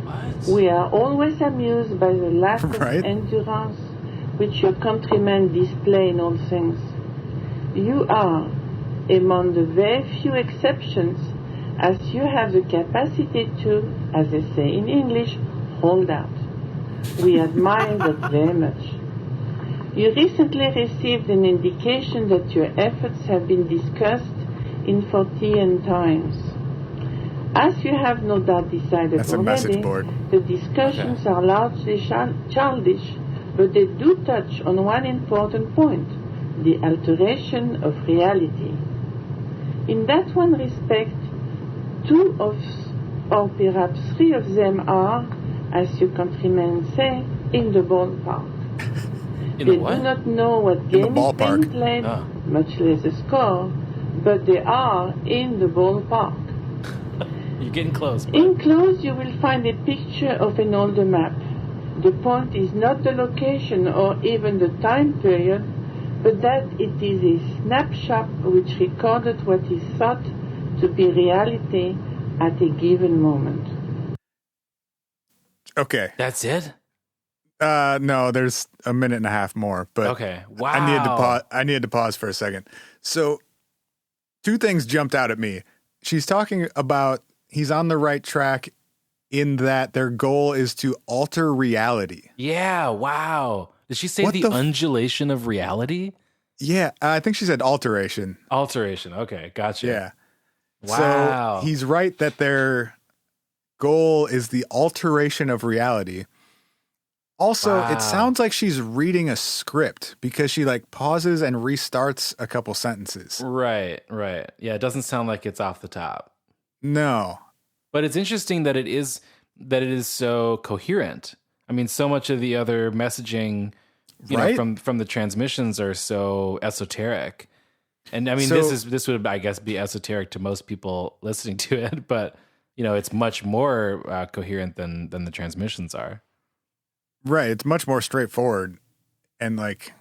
Speaker 2: What?
Speaker 4: We are always amused by the lack of
Speaker 1: Right.
Speaker 4: endurance which your countrymen display in all things. You are among the very few exceptions, as you have the capacity to, as they say in English, hold out. We admire that very much. You recently received an indication that your efforts have been discussed in 40 times. As you have no doubt decided
Speaker 1: That's a
Speaker 4: already,
Speaker 1: message board.
Speaker 4: the discussions are largely childish, but they do touch on one important point, the alteration of reality. In that one respect, two of, or perhaps three of them are, as your countrymen say, in the ballpark.
Speaker 2: In
Speaker 4: They
Speaker 2: the what?
Speaker 4: do not know what
Speaker 1: the
Speaker 4: game is
Speaker 1: ballpark.
Speaker 4: being played,
Speaker 2: Ah.
Speaker 4: much less a score, but they are in the ballpark.
Speaker 2: You're getting close. Bud.
Speaker 4: Enclosed, you will find a picture of an older map. The point is not the location or even the time period, but that it is a snapshot which recorded what is thought to be reality at a given moment.
Speaker 1: Okay.
Speaker 2: That's it?
Speaker 1: No, there's a minute and a half more, but
Speaker 2: Okay. Wow.
Speaker 1: I needed to pause for a second. So two things jumped out at me. She's talking about he's on the right track in that their goal is to alter reality.
Speaker 2: Yeah, wow. Did she say
Speaker 1: What
Speaker 2: the
Speaker 1: the
Speaker 2: undulation of reality?
Speaker 1: Yeah, I think she said alteration.
Speaker 2: Alteration. Okay, gotcha.
Speaker 1: Yeah.
Speaker 2: Wow.
Speaker 1: So he's right that their goal is the alteration of reality. Also,
Speaker 2: Wow.
Speaker 1: it sounds like she's reading a script because she like pauses and restarts a couple sentences.
Speaker 2: Right. Yeah, it doesn't sound like it's off the top.
Speaker 1: No.
Speaker 2: But it's interesting that it is so coherent. I mean, so much of the other messaging, you
Speaker 1: Right?
Speaker 2: know, from the transmissions are so esoteric. And I mean,
Speaker 1: So-
Speaker 2: this would, I guess, be esoteric to most people listening to it, but you know, it's much more coherent than the transmissions are.
Speaker 1: Right. It's much more straightforward. And like,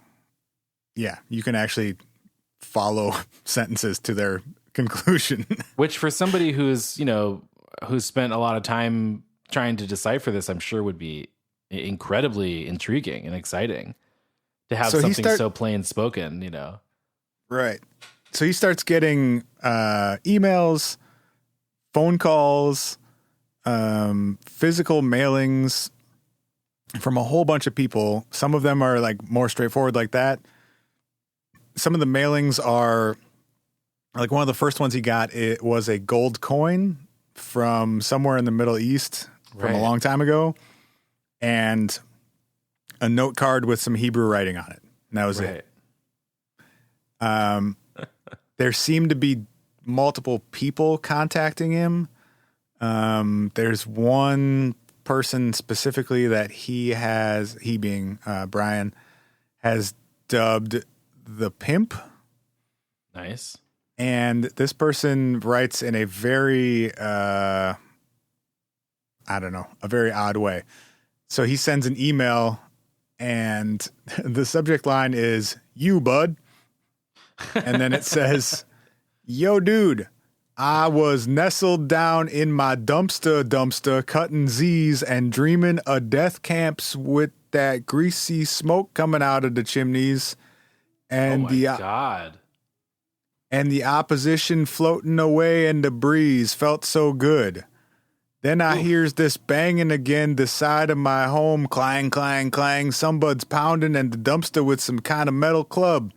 Speaker 1: yeah, you can actually follow sentences to their conclusion.
Speaker 2: Which for somebody who's spent a lot of time trying to decipher this, I'm sure would be incredibly intriguing and exciting to have
Speaker 1: So
Speaker 2: something so plain spoken, you know.
Speaker 1: Right. So he starts getting emails, phone calls, physical mailings from a whole bunch of people. Some of them are like more straightforward like that. Some of the mailings are like one of the first ones he got, it was a gold coin from somewhere in the Middle East from a long time ago, and a note card with some Hebrew writing on it. And that was it. There seemed to be multiple people contacting him. There's one person specifically that he being Brian, has dubbed the pimp.
Speaker 2: Nice.
Speaker 1: And this person writes in a very, a very odd way. So he sends an email and the subject line is, "You, bud." And then it says, "Yo, dude, I was nestled down in my dumpster, cutting Z's and dreaming of death camps with that greasy smoke coming out of the chimneys. And
Speaker 2: God.
Speaker 1: And the opposition floating away in the breeze felt so good. Then I hears this banging again, the side of my home, clang, clang, clang. Somebody's pounding and the dumpster with some kind of metal club.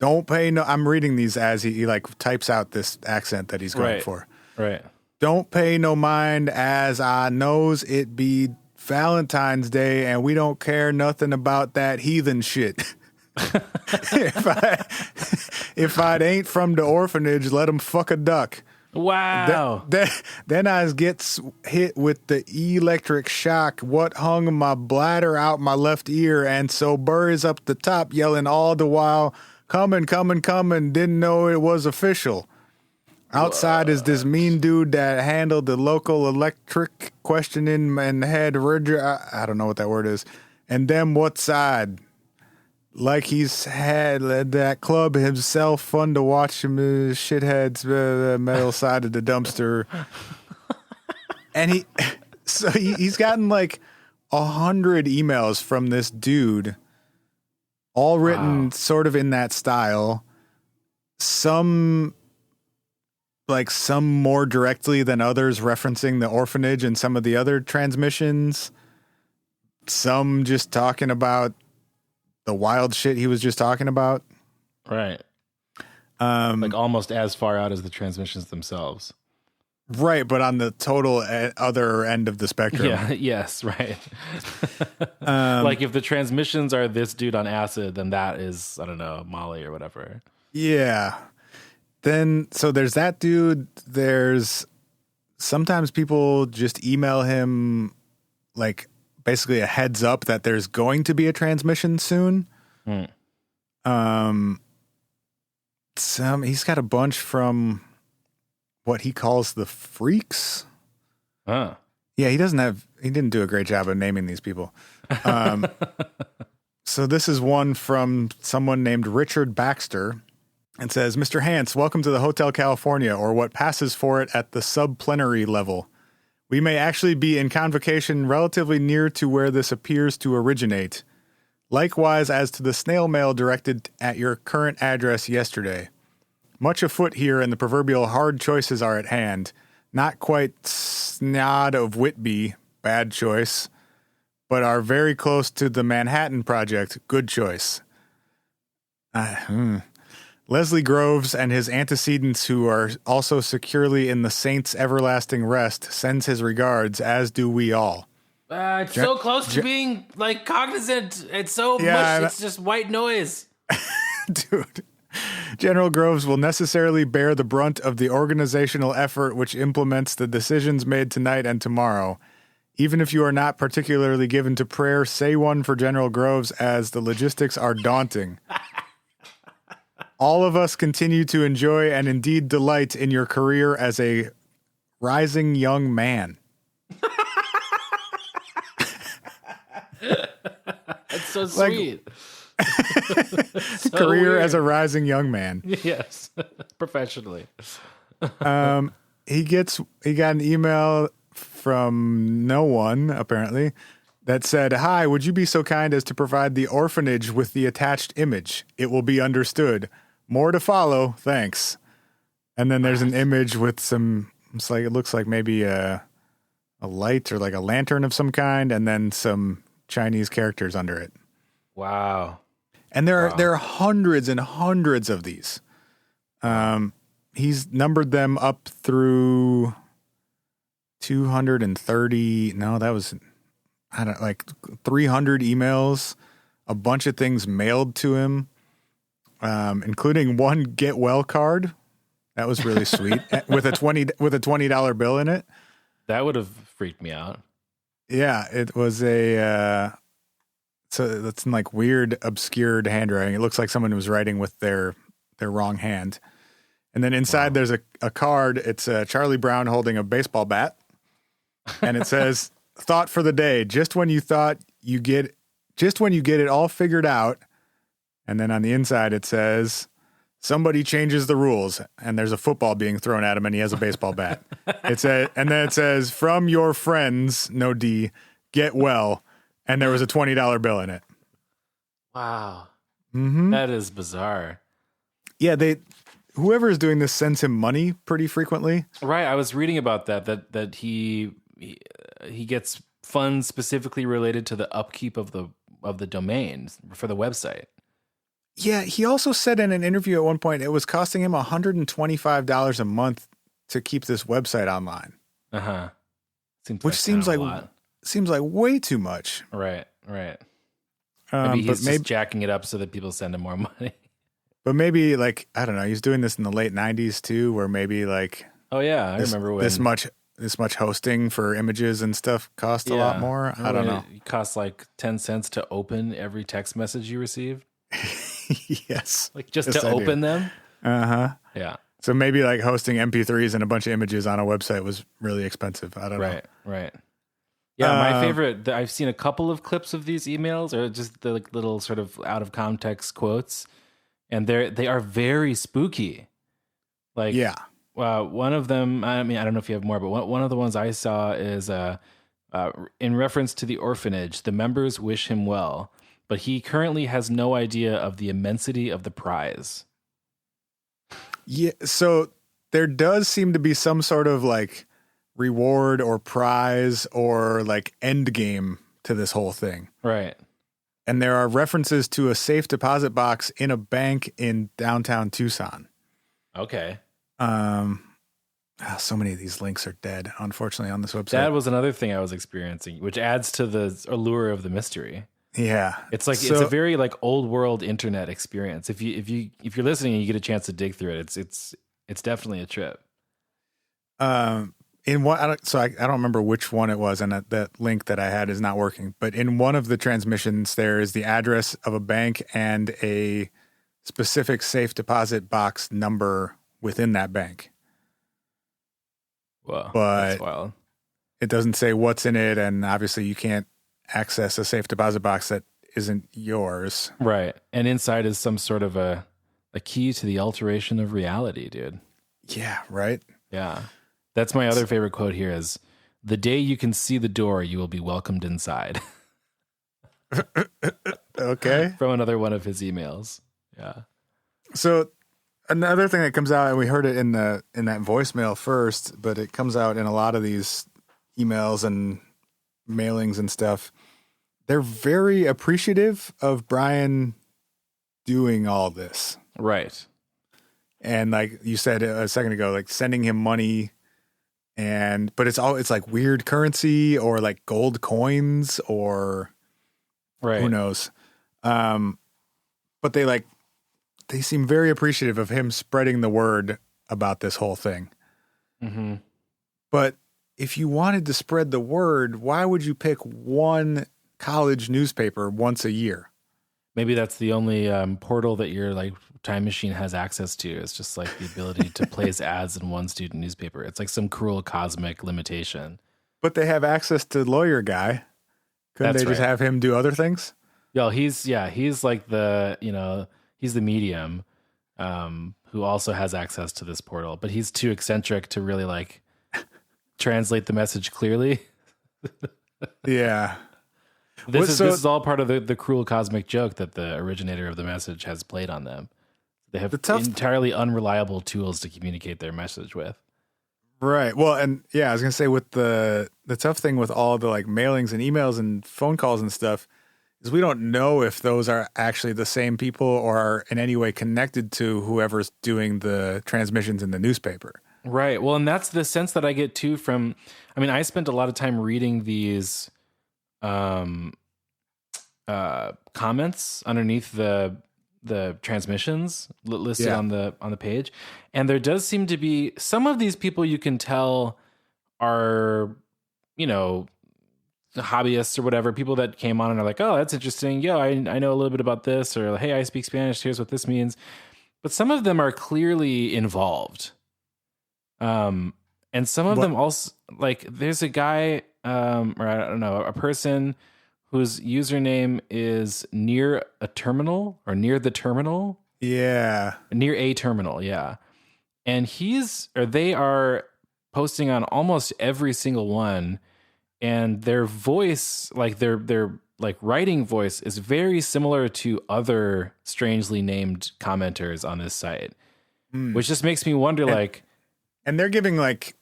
Speaker 1: Don't pay no... I'm reading these as he like types out this accent that he's going for.
Speaker 2: Right.
Speaker 1: Don't pay no mind as I knows it be Valentine's Day and we don't care nothing about that heathen shit. If I ain't from the orphanage, let 'em fuck a duck.
Speaker 2: Wow.
Speaker 1: Then I gets hit with the electric shock. What hung my bladder out my left ear, and so buries up the top, yelling all the while, "Coming, coming, coming!" Didn't know it was official. Outside is this mean dude that handled the local electric, questioning and had I don't know what that word is. And them what side? Like he's had that club himself, fun to watch him shitheads metal side of the dumpster. And he's gotten like 100 emails from this dude, all written sort of in that style. Some more directly than others, referencing the orphanage and some of the other transmissions. Some just talking about the wild shit he was just talking about.
Speaker 2: Right. Like almost as far out as the transmissions themselves.
Speaker 1: Right, but on the total other end of the spectrum.
Speaker 2: Yeah, yes, right. Like if the transmissions are this dude on acid, then that is, I don't know, Molly or whatever.
Speaker 1: Yeah. Then, so there's that dude. There's sometimes people just email him like basically a heads up that there's going to be a transmission soon. He's got a bunch from what he calls the freaks.
Speaker 2: Huh.
Speaker 1: Yeah, he didn't do a great job of naming these people. So this is one from someone named Richard Baxter. It says, "Mr. Hance, welcome to the Hotel California, or what passes for it at the subplenary level. We may actually be in convocation relatively near to where this appears to originate. Likewise as to the snail mail directed at your current address yesterday. Much afoot here, and the proverbial hard choices are at hand. Not quite snod of Whitby, bad choice, but are very close to the Manhattan Project, good choice. Leslie Groves and his antecedents, who are also securely in the saints' everlasting rest, sends his regards, as do we all."
Speaker 2: It's so close to being like cognizant. It's so much. It's just white noise.
Speaker 1: Dude. General Groves will necessarily bear the brunt of the organizational effort which implements the decisions made tonight and tomorrow. Even if you are not particularly given to prayer, say one for General Groves, as the logistics are daunting. All of us continue to enjoy and indeed delight in your career as a rising young man.
Speaker 2: That's so sweet.
Speaker 1: So career weird. As a rising young man.
Speaker 2: Yes, professionally.
Speaker 1: He got an email from no one, apparently, that said, "Hi, would you be so kind as to provide the orphanage with the attached image? It will be understood. More to follow. Thanks." And then there's an image with some, it looks like maybe a light or like a lantern of some kind, and then some Chinese characters under it.
Speaker 2: Wow.
Speaker 1: And there are hundreds and hundreds of these. He's numbered them up through 230. No, that was, 300 emails, a bunch of things mailed to him, including one get well card. That was really sweet with a $20 bill in it.
Speaker 2: That would have freaked me out.
Speaker 1: Yeah, it was so it's in like weird, obscured handwriting. It looks like someone was writing with their wrong hand. And then inside there's a card. It's Charlie Brown holding a baseball bat. And it says, "Thought for the day, just when you get it all figured out." And then on the inside it says, "Somebody changes the rules." And there's a football being thrown at him and he has a baseball bat. And then it says, "From your friends, no D, get well." And there was a $20 bill in it.
Speaker 2: Wow.
Speaker 1: Mm-hmm.
Speaker 2: That is bizarre.
Speaker 1: Yeah, whoever is doing this sends him money pretty frequently.
Speaker 2: Right. I was reading about that he gets funds specifically related to the upkeep of the domain for the website.
Speaker 1: Yeah, he also said in an interview at one point it was costing him $125 a month to keep this website online.
Speaker 2: Uh-huh.
Speaker 1: Which seems like way too much.
Speaker 2: Right. Maybe he's just jacking it up so that people send him more money.
Speaker 1: But maybe, like, I don't know, he's doing this in the late 90s too, where maybe like,
Speaker 2: oh yeah, I remember when
Speaker 1: this much hosting for images and stuff cost a lot more. I don't know.
Speaker 2: It costs like 10 cents to open every text message you receive.
Speaker 1: Yes.
Speaker 2: Like just to open them.
Speaker 1: Uh-huh.
Speaker 2: Yeah.
Speaker 1: So maybe like hosting MP3s and a bunch of images on a website was really expensive. I don't know.
Speaker 2: Right. Yeah, my favorite, I've seen a couple of clips of these emails, or just the like, little sort of out of context quotes, and they are very spooky. Like, yeah. One of them, I mean, I don't know if you have more, but one of the ones I saw is in reference to the orphanage, the members wish him well, but he currently has no idea of the immensity of the prize.
Speaker 1: Yeah, so there does seem to be some sort of like reward or prize or like end game to this whole thing.
Speaker 2: Right.
Speaker 1: And there are references to a safe deposit box in a bank in downtown Tucson.
Speaker 2: Okay.
Speaker 1: So many of these links are dead, unfortunately, on this website.
Speaker 2: That was another thing I was experiencing, which adds to the allure of the mystery.
Speaker 1: Yeah.
Speaker 2: It's like it's a very like old world internet experience. If you're listening and you get a chance to dig through it, it's definitely a trip.
Speaker 1: In one, I don't remember which one it was, and that link that I had is not working. But in one of the transmissions, there is the address of a bank and a specific safe deposit box number within that bank.
Speaker 2: Wow,
Speaker 1: but
Speaker 2: that's wild.
Speaker 1: It doesn't say what's in it, and obviously you can't access a safe deposit box that isn't yours.
Speaker 2: Right, and inside is some sort of a key to the alteration of reality, dude.
Speaker 1: Yeah, right?
Speaker 2: Yeah. That's my other favorite quote here is, "The day you can see the door, you will be welcomed inside."
Speaker 1: Okay.
Speaker 2: From another one of his emails. Yeah.
Speaker 1: So another thing that comes out, and we heard it in that voicemail first, but it comes out in a lot of these emails and mailings and stuff. They're very appreciative of Brian doing all this.
Speaker 2: Right.
Speaker 1: And like you said a second ago, like sending him money but it's like weird currency or like gold coins or
Speaker 2: Right.
Speaker 1: who knows. But they seem very appreciative of him spreading the word about this whole thing.
Speaker 2: Mm-hmm.
Speaker 1: But if you wanted to spread the word, why would you pick one college newspaper once a year?
Speaker 2: Maybe that's the only portal that your like time machine has access to. It's just like the ability to place ads in one student newspaper. It's like some cruel cosmic limitation.
Speaker 1: But they have access to lawyer guy. Couldn't
Speaker 2: That's
Speaker 1: they just
Speaker 2: right.
Speaker 1: have him do other things?
Speaker 2: Yo, he's like he's the medium who also has access to this portal, but he's too eccentric to really like translate the message clearly.
Speaker 1: Yeah.
Speaker 2: This is all part of the cruel cosmic joke that the originator of the message has played on them. They have entirely unreliable tools to communicate their message with.
Speaker 1: Right. Well, and yeah, I was going to say with the tough thing with all the like mailings and emails and phone calls and stuff is we don't know if those are actually the same people or are in any way connected to whoever's doing the transmissions in the newspaper.
Speaker 2: Right. Well, and that's the sense that I get too from, I mean, I spent a lot of time reading these comments underneath the transmissions listed on the page, and there does seem to be some of these people you can tell are, you know, hobbyists or whatever, people that came on and are like, oh, that's interesting. Yo, I know a little bit about this, or hey, I speak Spanish. Here's what this means. But some of them are clearly involved. And some of them also, like, there's a guy, or I don't know, a person whose username is near a terminal or near the terminal.
Speaker 1: Yeah.
Speaker 2: Near a terminal. Yeah. And they are posting on almost every single one. And their voice, like their like writing voice is very similar to other strangely named commenters on this site, which just makes me wonder,
Speaker 1: and they're giving like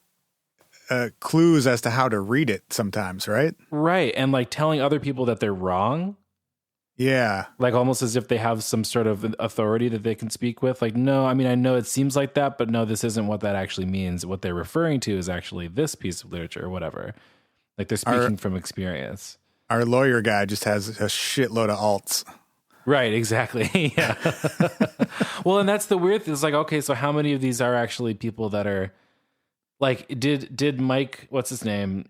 Speaker 1: clues as to how to read it sometimes, right?
Speaker 2: Right. And like telling other people that they're wrong.
Speaker 1: Yeah.
Speaker 2: Like almost as if they have some sort of authority that they can speak with. Like, no, I mean, I know it seems like that, but no, this isn't what that actually means. What they're referring to is actually this piece of literature or whatever. Like they're speaking from experience.
Speaker 1: Our lawyer guy just has a shitload of alts.
Speaker 2: Right, exactly. Yeah. Well, and that's the weird thing. It's like, okay, so how many of these are actually people that are like, did Mike, what's his name?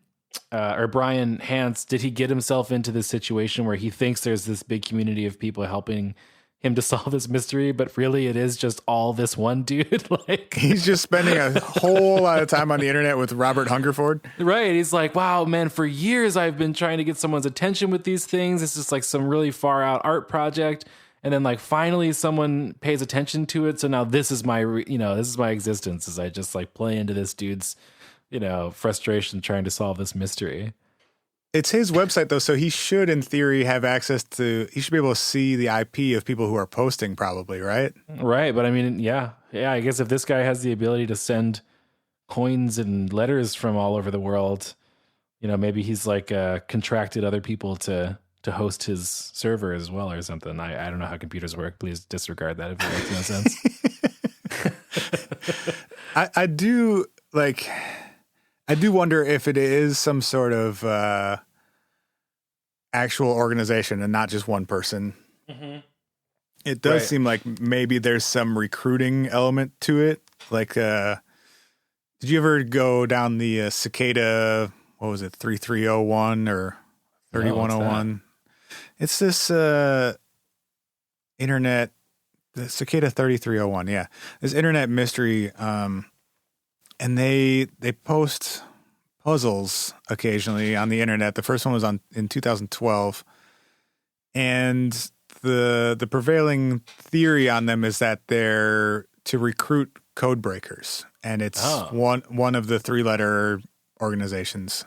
Speaker 2: Or Brian Hance, did he get himself into this situation where he thinks there's this big community of people helping him to solve this mystery, but really it is just all this one dude? Like
Speaker 1: he's just spending a whole lot of time on the internet with Robert Hungerford.
Speaker 2: Right. He's like, wow, man, for years I've been trying to get someone's attention with these things. It's just like some really far out art project. And then like finally someone pays attention to it. So now this is my, this is my existence as I just like play into this dude's, frustration trying to solve this mystery.
Speaker 1: It's his website though, so he should, in theory, have access to. He should be able to see the IP of people who are posting, probably, right?
Speaker 2: Right, but I mean, yeah. I guess if this guy has the ability to send coins and letters from all over the world, maybe he's like contracted other people to host his server as well or something. I don't know how computers work. Please disregard that if it makes no sense.
Speaker 1: I do wonder if it is some sort of actual organization and not just one person. Mm-hmm. It does seem like maybe there's some recruiting element to it. Like, did you ever go down the cicada, what was it, 3301 or 3101? It's this internet, the cicada 3301, yeah. This internet mystery, and they post puzzles occasionally on the internet. The first one was in 2012, and the prevailing theory on them is that they're to recruit code breakers, and it's one of the 3-letter organizations.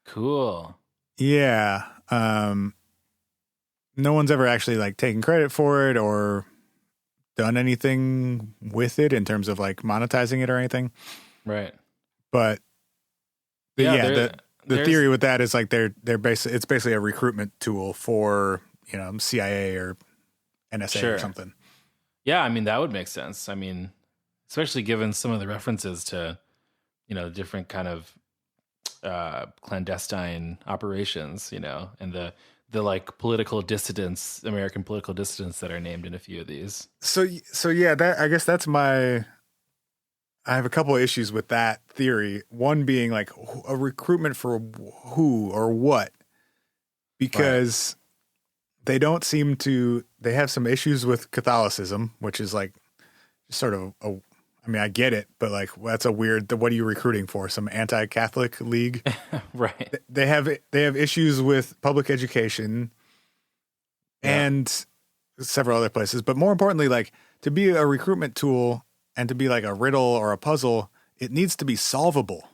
Speaker 2: Cool.
Speaker 1: Yeah. No one's ever actually like taken credit for it or done anything with it in terms of like monetizing it or anything.
Speaker 2: Right.
Speaker 1: But the theory with that is like it's basically a recruitment tool for, CIA or NSA or something.
Speaker 2: Yeah, I mean that would make sense. I mean, especially given some of the references to different kind of clandestine operations, and the like political dissidents, American political dissidents that are named in a few of these.
Speaker 1: So yeah, I guess that's I have a couple of issues with that theory. One being like a recruitment for who or what, because they don't seem to, they have some issues with Catholicism, which is like sort of I get it, but like that's a weird, what are you recruiting for? Some anti-Catholic league?
Speaker 2: Right.
Speaker 1: They have issues with public education and several other places, but more importantly, like to be a recruitment tool and to be like a riddle or a puzzle, it needs to be solvable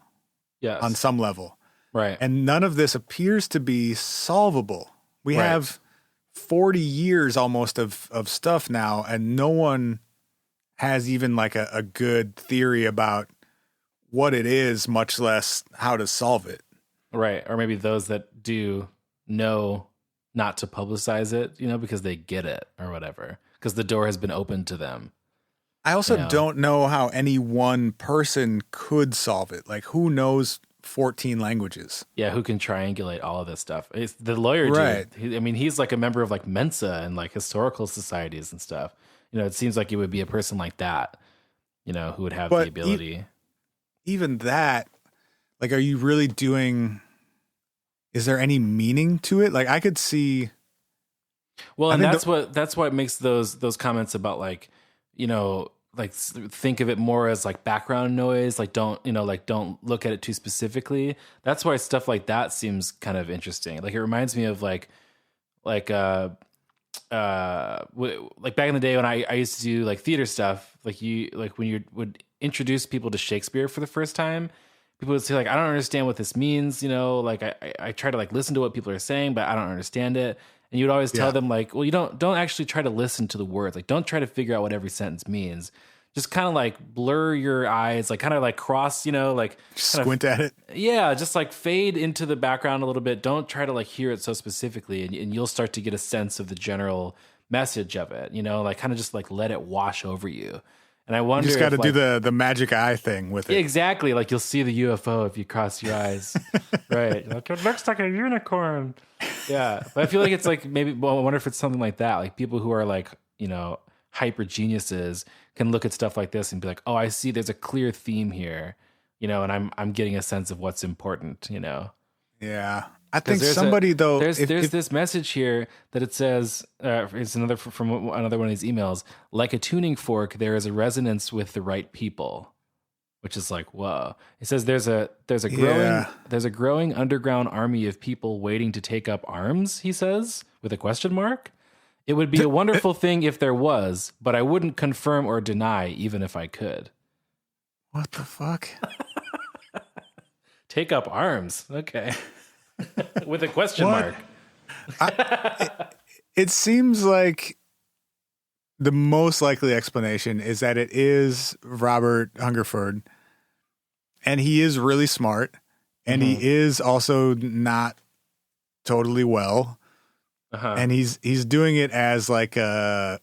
Speaker 1: on some level.
Speaker 2: Right.
Speaker 1: And none of this appears to be solvable. We have 40 years almost of stuff now, and no one has even like a good theory about what it is, much less how to solve it.
Speaker 2: Right. Or maybe those that do know not to publicize it, because they get it or whatever, because the door has been opened to them.
Speaker 1: I also don't know how any one person could solve it. Like, who knows 14 languages?
Speaker 2: Yeah, who can triangulate all of this stuff? It's the lawyer dude. He's like a member of like Mensa and like historical societies and stuff. It seems like it would be a person like that, who would have the ability.
Speaker 1: Even that, like, are you really is there any meaning to it? Like, I could see.
Speaker 2: Well, and that's what makes those comments about like, like think of it more as like background noise. Like don't look at it too specifically. That's why stuff like that seems kind of interesting. Like it reminds me of like back in the day when I used to do like theater stuff, when you would introduce people to Shakespeare for the first time, people would say like, I don't understand what this means. Like I try to like listen to what people are saying, but I don't understand it. And you would always tell them like, well, you don't actually try to listen to the words. Like, don't try to figure out what every sentence means. Just kind of like blur your eyes, like kind of like cross, like
Speaker 1: squint at it.
Speaker 2: Yeah. Just like fade into the background a little bit. Don't try to like hear it so specifically. And you'll start to get a sense of the general message of it, like kind of just like let it wash over you. And I wonder,
Speaker 1: you just got to do the magic eye thing with it.
Speaker 2: Exactly. Like you'll see the UFO if you cross your eyes. Right. Like, it looks like a unicorn. Yeah. But I feel like it's like I wonder if it's something like that. Like people who are like, hyper geniuses can look at stuff like this and be like, oh, I see there's a clear theme here, and I'm getting a sense of what's important,
Speaker 1: Yeah. I think somebody though,
Speaker 2: there's this message here that it says, it's another from another one of these emails, like a tuning fork, there is a resonance with the right people, which is like, whoa. It says there's a growing underground army of people waiting to take up arms, he says, with a question mark. It would be a wonderful thing if there was, but I wouldn't confirm or deny even if I could.
Speaker 1: What the fuck?
Speaker 2: Take up arms. Okay. With a question mark.
Speaker 1: It seems like the most likely explanation is that it is Robert Hungerford, and he is really smart, and he is also not totally well. And he's doing it as like a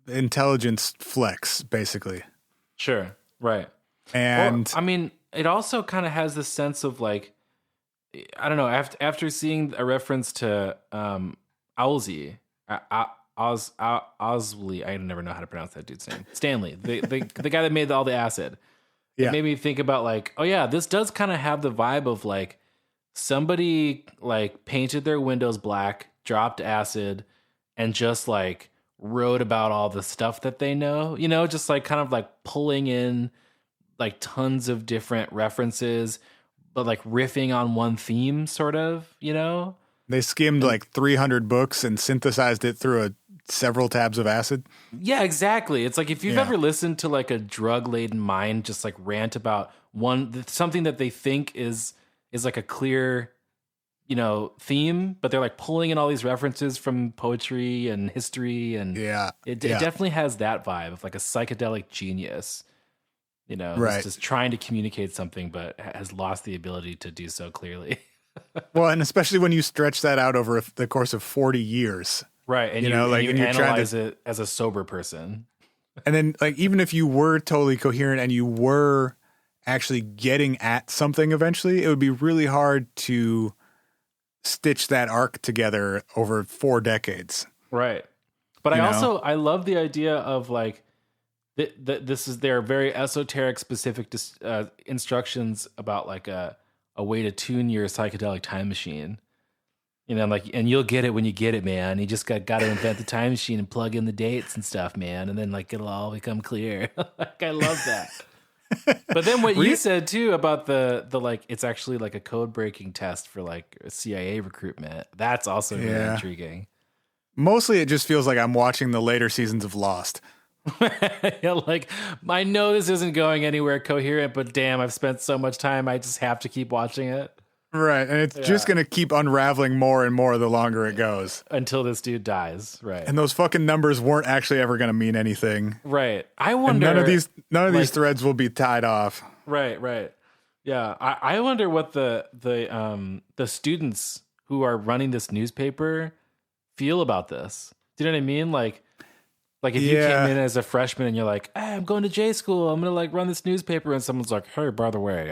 Speaker 1: intelligence flex, basically.
Speaker 2: Sure. Right.
Speaker 1: And
Speaker 2: it also kind of has this sense of like, I don't know, after seeing a reference to Owlsy, Osley, I never know how to pronounce that dude's name. Stanley, the guy that made all the acid. Yeah. It made me think about like, oh yeah, this does kind of have the vibe of like somebody like painted their windows black, dropped acid, and just like wrote about all the stuff that they know, just like kind of like pulling in like tons of different references, but like riffing on one theme sort of, They skimmed
Speaker 1: like 300 books and synthesized it through several tabs of acid.
Speaker 2: Yeah, exactly. It's like if you've ever listened to like a drug-laden mind just like rant about something that they think is like a clear, theme, but they're like pulling in all these references from poetry and history, and it definitely has that vibe of like a psychedelic genius, who's just trying to communicate something but has lost the ability to do so clearly.
Speaker 1: Well, and especially when you stretch that out over the course of 40 years.
Speaker 2: Right. And you analyze it as a sober person.
Speaker 1: And then like, even if you were totally coherent and you were actually getting at something eventually, it would be really hard to stitch that arc together over 4 decades.
Speaker 2: Right. But
Speaker 1: You know?
Speaker 2: I love the idea of like, this is their very esoteric, specific instructions about like a way to tune your psychedelic time machine. You know, like, and you'll get it when you get it, man. You just got to invent the time machine and plug in the dates and stuff, man. And then like it'll all become clear. Like, I love that. But then what you said too about the like, it's actually like a code breaking test for like CIA recruitment. That's also really intriguing.
Speaker 1: Mostly it just feels like I'm watching the later seasons of Lost.
Speaker 2: Yeah, like, I know this isn't going anywhere coherent, but damn, I've spent so much time, I just have to keep watching it.
Speaker 1: Right, and it's just going to keep unraveling more and more the longer it goes.
Speaker 2: Until this dude dies, right.
Speaker 1: And those fucking numbers weren't actually ever going to mean anything.
Speaker 2: Right. I wonder...
Speaker 1: And none of these threads will be tied off.
Speaker 2: Right. Yeah, I wonder what the students who are running this newspaper feel about this. Do you know what I mean? Like if you came in as a freshman and you're like, hey, I'm going to J school, I'm going to like run this newspaper, and someone's like, hey, by the way,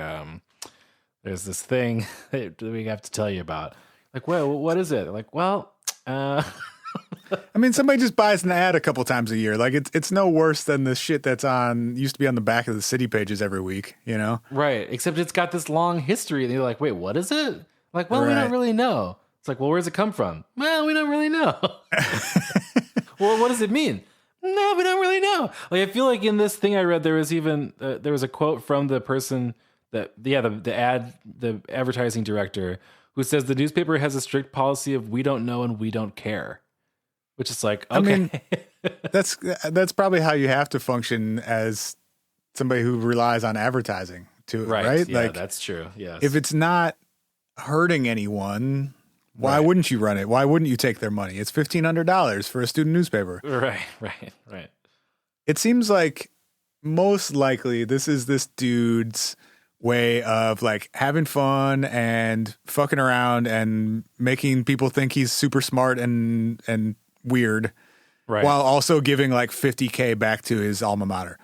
Speaker 2: there's this thing that we have to tell you about. Like, well, what is it? Like, well,
Speaker 1: I mean, somebody just buys an ad a couple times a year. Like, it's no worse than the shit that's used to be on the back of the city pages every week, you know?
Speaker 2: Right. Except it's got this long history, and you're like, wait, what is it? Like, well, we don't really know. It's like, well, where's it come from? Well, we don't really know. Well, what does it mean? No, we don't really know. Like, I feel like in this thing I read, there was even there was a quote from the person the advertising director, who says the newspaper has a strict policy of we don't know and we don't care, which is like, okay.
Speaker 1: I mean, that's probably how you have to function as somebody who relies on advertising too, right?
Speaker 2: Yeah,
Speaker 1: like,
Speaker 2: that's true. Yes.
Speaker 1: If it's not hurting anyone, why wouldn't you run it? Why wouldn't you take their money? It's $1,500 for a student newspaper.
Speaker 2: Right.
Speaker 1: It seems like most likely this is this dude's way of like having fun and fucking around and making people think he's super smart and weird,
Speaker 2: right,
Speaker 1: while also giving like $50,000 back to his alma mater.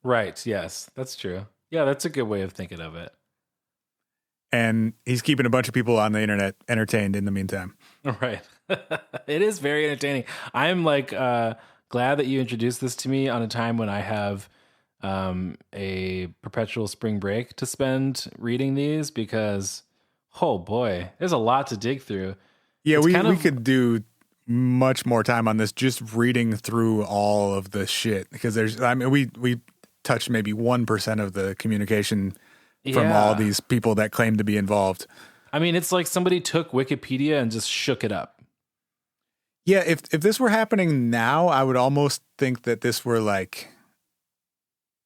Speaker 1: Right.
Speaker 2: Yes, that's true. Yeah, that's a good way of thinking of it.
Speaker 1: And he's keeping a bunch of people on the internet entertained in the meantime.
Speaker 2: Right. It is very entertaining. I'm like glad that you introduced this to me on a time when I have a perpetual spring break to spend reading these, because oh boy, there's a lot to dig through.
Speaker 1: Yeah, we could do much more time on this just reading through all of the shit, because we touched maybe 1% of the communication from all these people that claim to be involved.
Speaker 2: I mean, it's like somebody took Wikipedia and just shook it up.
Speaker 1: Yeah, if this were happening now, I would almost think that this were like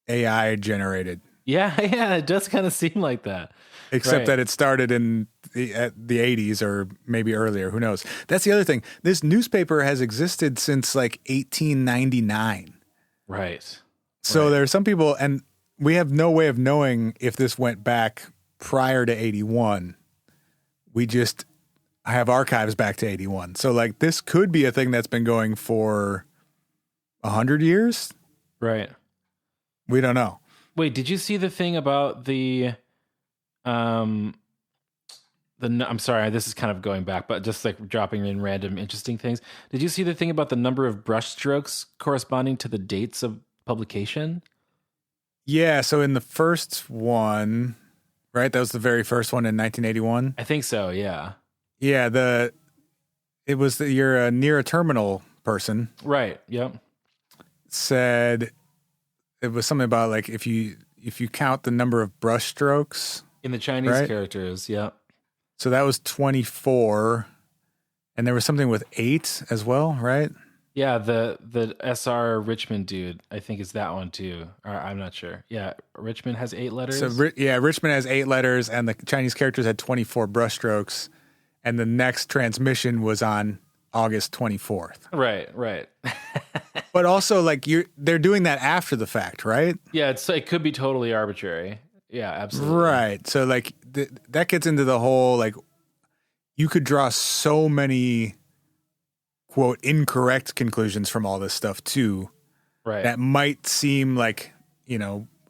Speaker 1: AI generated.
Speaker 2: Yeah, it does kind of seem like that.
Speaker 1: Except that it started in the 80s or maybe earlier. Who knows? That's the other thing. This newspaper has existed since like 1899.
Speaker 2: Right.
Speaker 1: So there are some people, and we have no way of knowing if this went back prior to 81. We just have archives back to 81. So like this could be a thing that's been going for 100 years.
Speaker 2: Right.
Speaker 1: We don't know.
Speaker 2: Wait, did you see the thing about I'm sorry, this is kind of going back, but just like dropping in random interesting things. Did you see the thing about the number of brushstrokes corresponding to the dates of publication?
Speaker 1: Yeah, so in the first one, right? That was the very first one in 1981.
Speaker 2: I think so, yeah.
Speaker 1: Yeah, you're a near a terminal person.
Speaker 2: Right, yep.
Speaker 1: Said it was something about like if you count the number of brushstrokes
Speaker 2: in the Chinese characters, yeah.
Speaker 1: So that was 24, and there was something with 8 as well, right?
Speaker 2: Yeah, the SR Richmond dude, I think is that one too. Or I'm not sure. Yeah, Richmond has 8 letters.
Speaker 1: So Richmond has 8 letters, and the Chinese characters had 24 brushstrokes, and the next transmission was on August 24th.
Speaker 2: Right.
Speaker 1: But also, like they're doing that after the fact, right?
Speaker 2: Yeah, it could be totally arbitrary. Yeah, absolutely.
Speaker 1: Right. So like that gets into the whole like you could draw so many quote incorrect conclusions from all this stuff too.
Speaker 2: Right.
Speaker 1: That might seem like,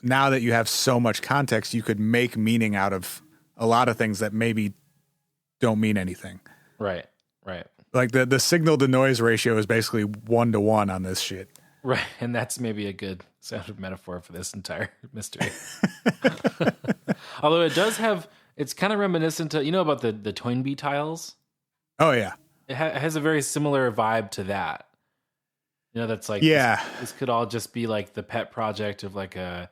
Speaker 1: now that you have so much context, you could make meaning out of a lot of things that maybe don't mean anything.
Speaker 2: Right.
Speaker 1: Like the signal to noise ratio is basically 1-to-1 on this shit.
Speaker 2: Right. And that's maybe a good sound of metaphor for this entire mystery. Although it does have, it's kind of reminiscent to, about the Toynbee tiles?
Speaker 1: Oh, yeah.
Speaker 2: It has a very similar vibe to that. That's like, this could all just be like the pet project of like an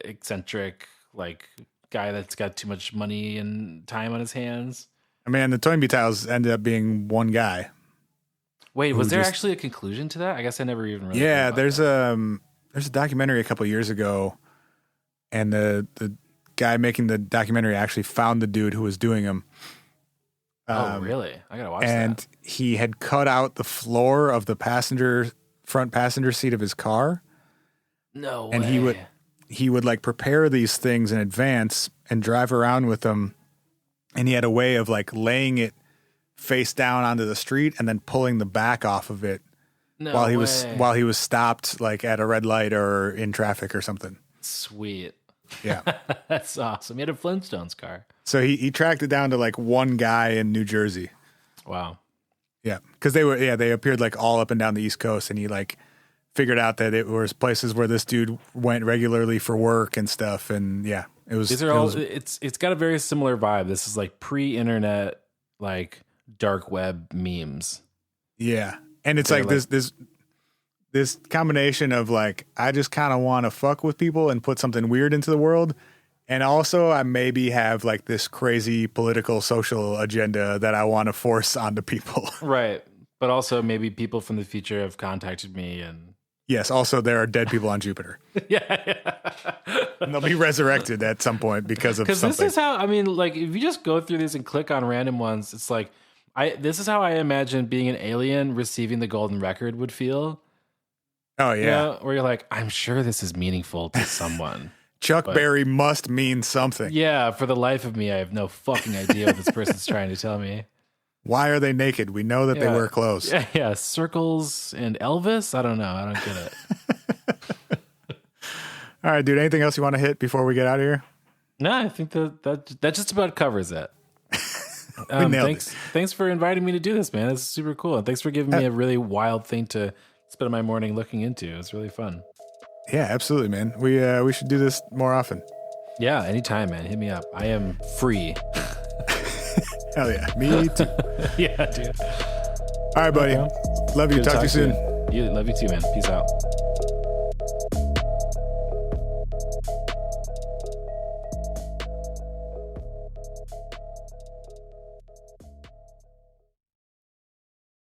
Speaker 2: eccentric, like guy that's got too much money and time on his hands. I
Speaker 1: mean, the Toynbee tiles ended up being one guy.
Speaker 2: Wait, was there actually a conclusion to that? I guess I never even really
Speaker 1: Yeah, there's a documentary a couple of years ago, and the guy making the documentary actually found the dude who was doing them.
Speaker 2: Oh, really? I gotta watch that.
Speaker 1: And he had cut out the floor of the front passenger seat of his car.
Speaker 2: No way.
Speaker 1: And he would like prepare these things in advance and drive around with them. And he had a way of like laying it face down onto the street and then pulling the back off of it while he was stopped like at a red light or in traffic or something.
Speaker 2: Sweet.
Speaker 1: Yeah.
Speaker 2: That's awesome. He had a Flintstones car.
Speaker 1: So he tracked it down to like one guy in New Jersey.
Speaker 2: Wow.
Speaker 1: Yeah. Cause they appeared like all up and down the East Coast, and he like figured out that it was places where this dude went regularly for work and stuff. And yeah,
Speaker 2: it's got a very similar vibe. This is like pre-internet, like dark web memes.
Speaker 1: Yeah. And it's like this combination of like, I just kind of want to fuck with people and put something weird into the world. And also I maybe have like this crazy political social agenda that I want to force onto people.
Speaker 2: Right. But also maybe people from the future have contacted me and.
Speaker 1: Yes. Also there are dead people on Jupiter.
Speaker 2: Yeah.
Speaker 1: And they'll be resurrected at some point because of something.
Speaker 2: Because this is how, I mean, like if you just go through these and click on random ones, it's like, this is how I imagine being an alien receiving the golden record would feel.
Speaker 1: Oh yeah.
Speaker 2: Where you're like, I'm sure this is meaningful to someone.
Speaker 1: Chuck Berry must mean something.
Speaker 2: Yeah, for the life of me, I have no fucking idea what this person's trying to tell me.
Speaker 1: Why are they naked? We know that they wear clothes.
Speaker 2: Yeah, circles and Elvis? I don't know. I don't get it.
Speaker 1: All right, dude. Anything else you want to hit before we get out of here?
Speaker 2: No, I think that just about covers it. Thanks for inviting me to do this, man. It's super cool. And thanks for giving me a really wild thing to spend my morning looking into. It's really fun.
Speaker 1: Yeah, absolutely, man. We should do this more often.
Speaker 2: Yeah, anytime, man. Hit me up. I am free.
Speaker 1: Hell yeah. Me too.
Speaker 2: Yeah, dude.
Speaker 1: All right, buddy. Love you. Talk to you soon.
Speaker 2: Love you too, man. Peace out.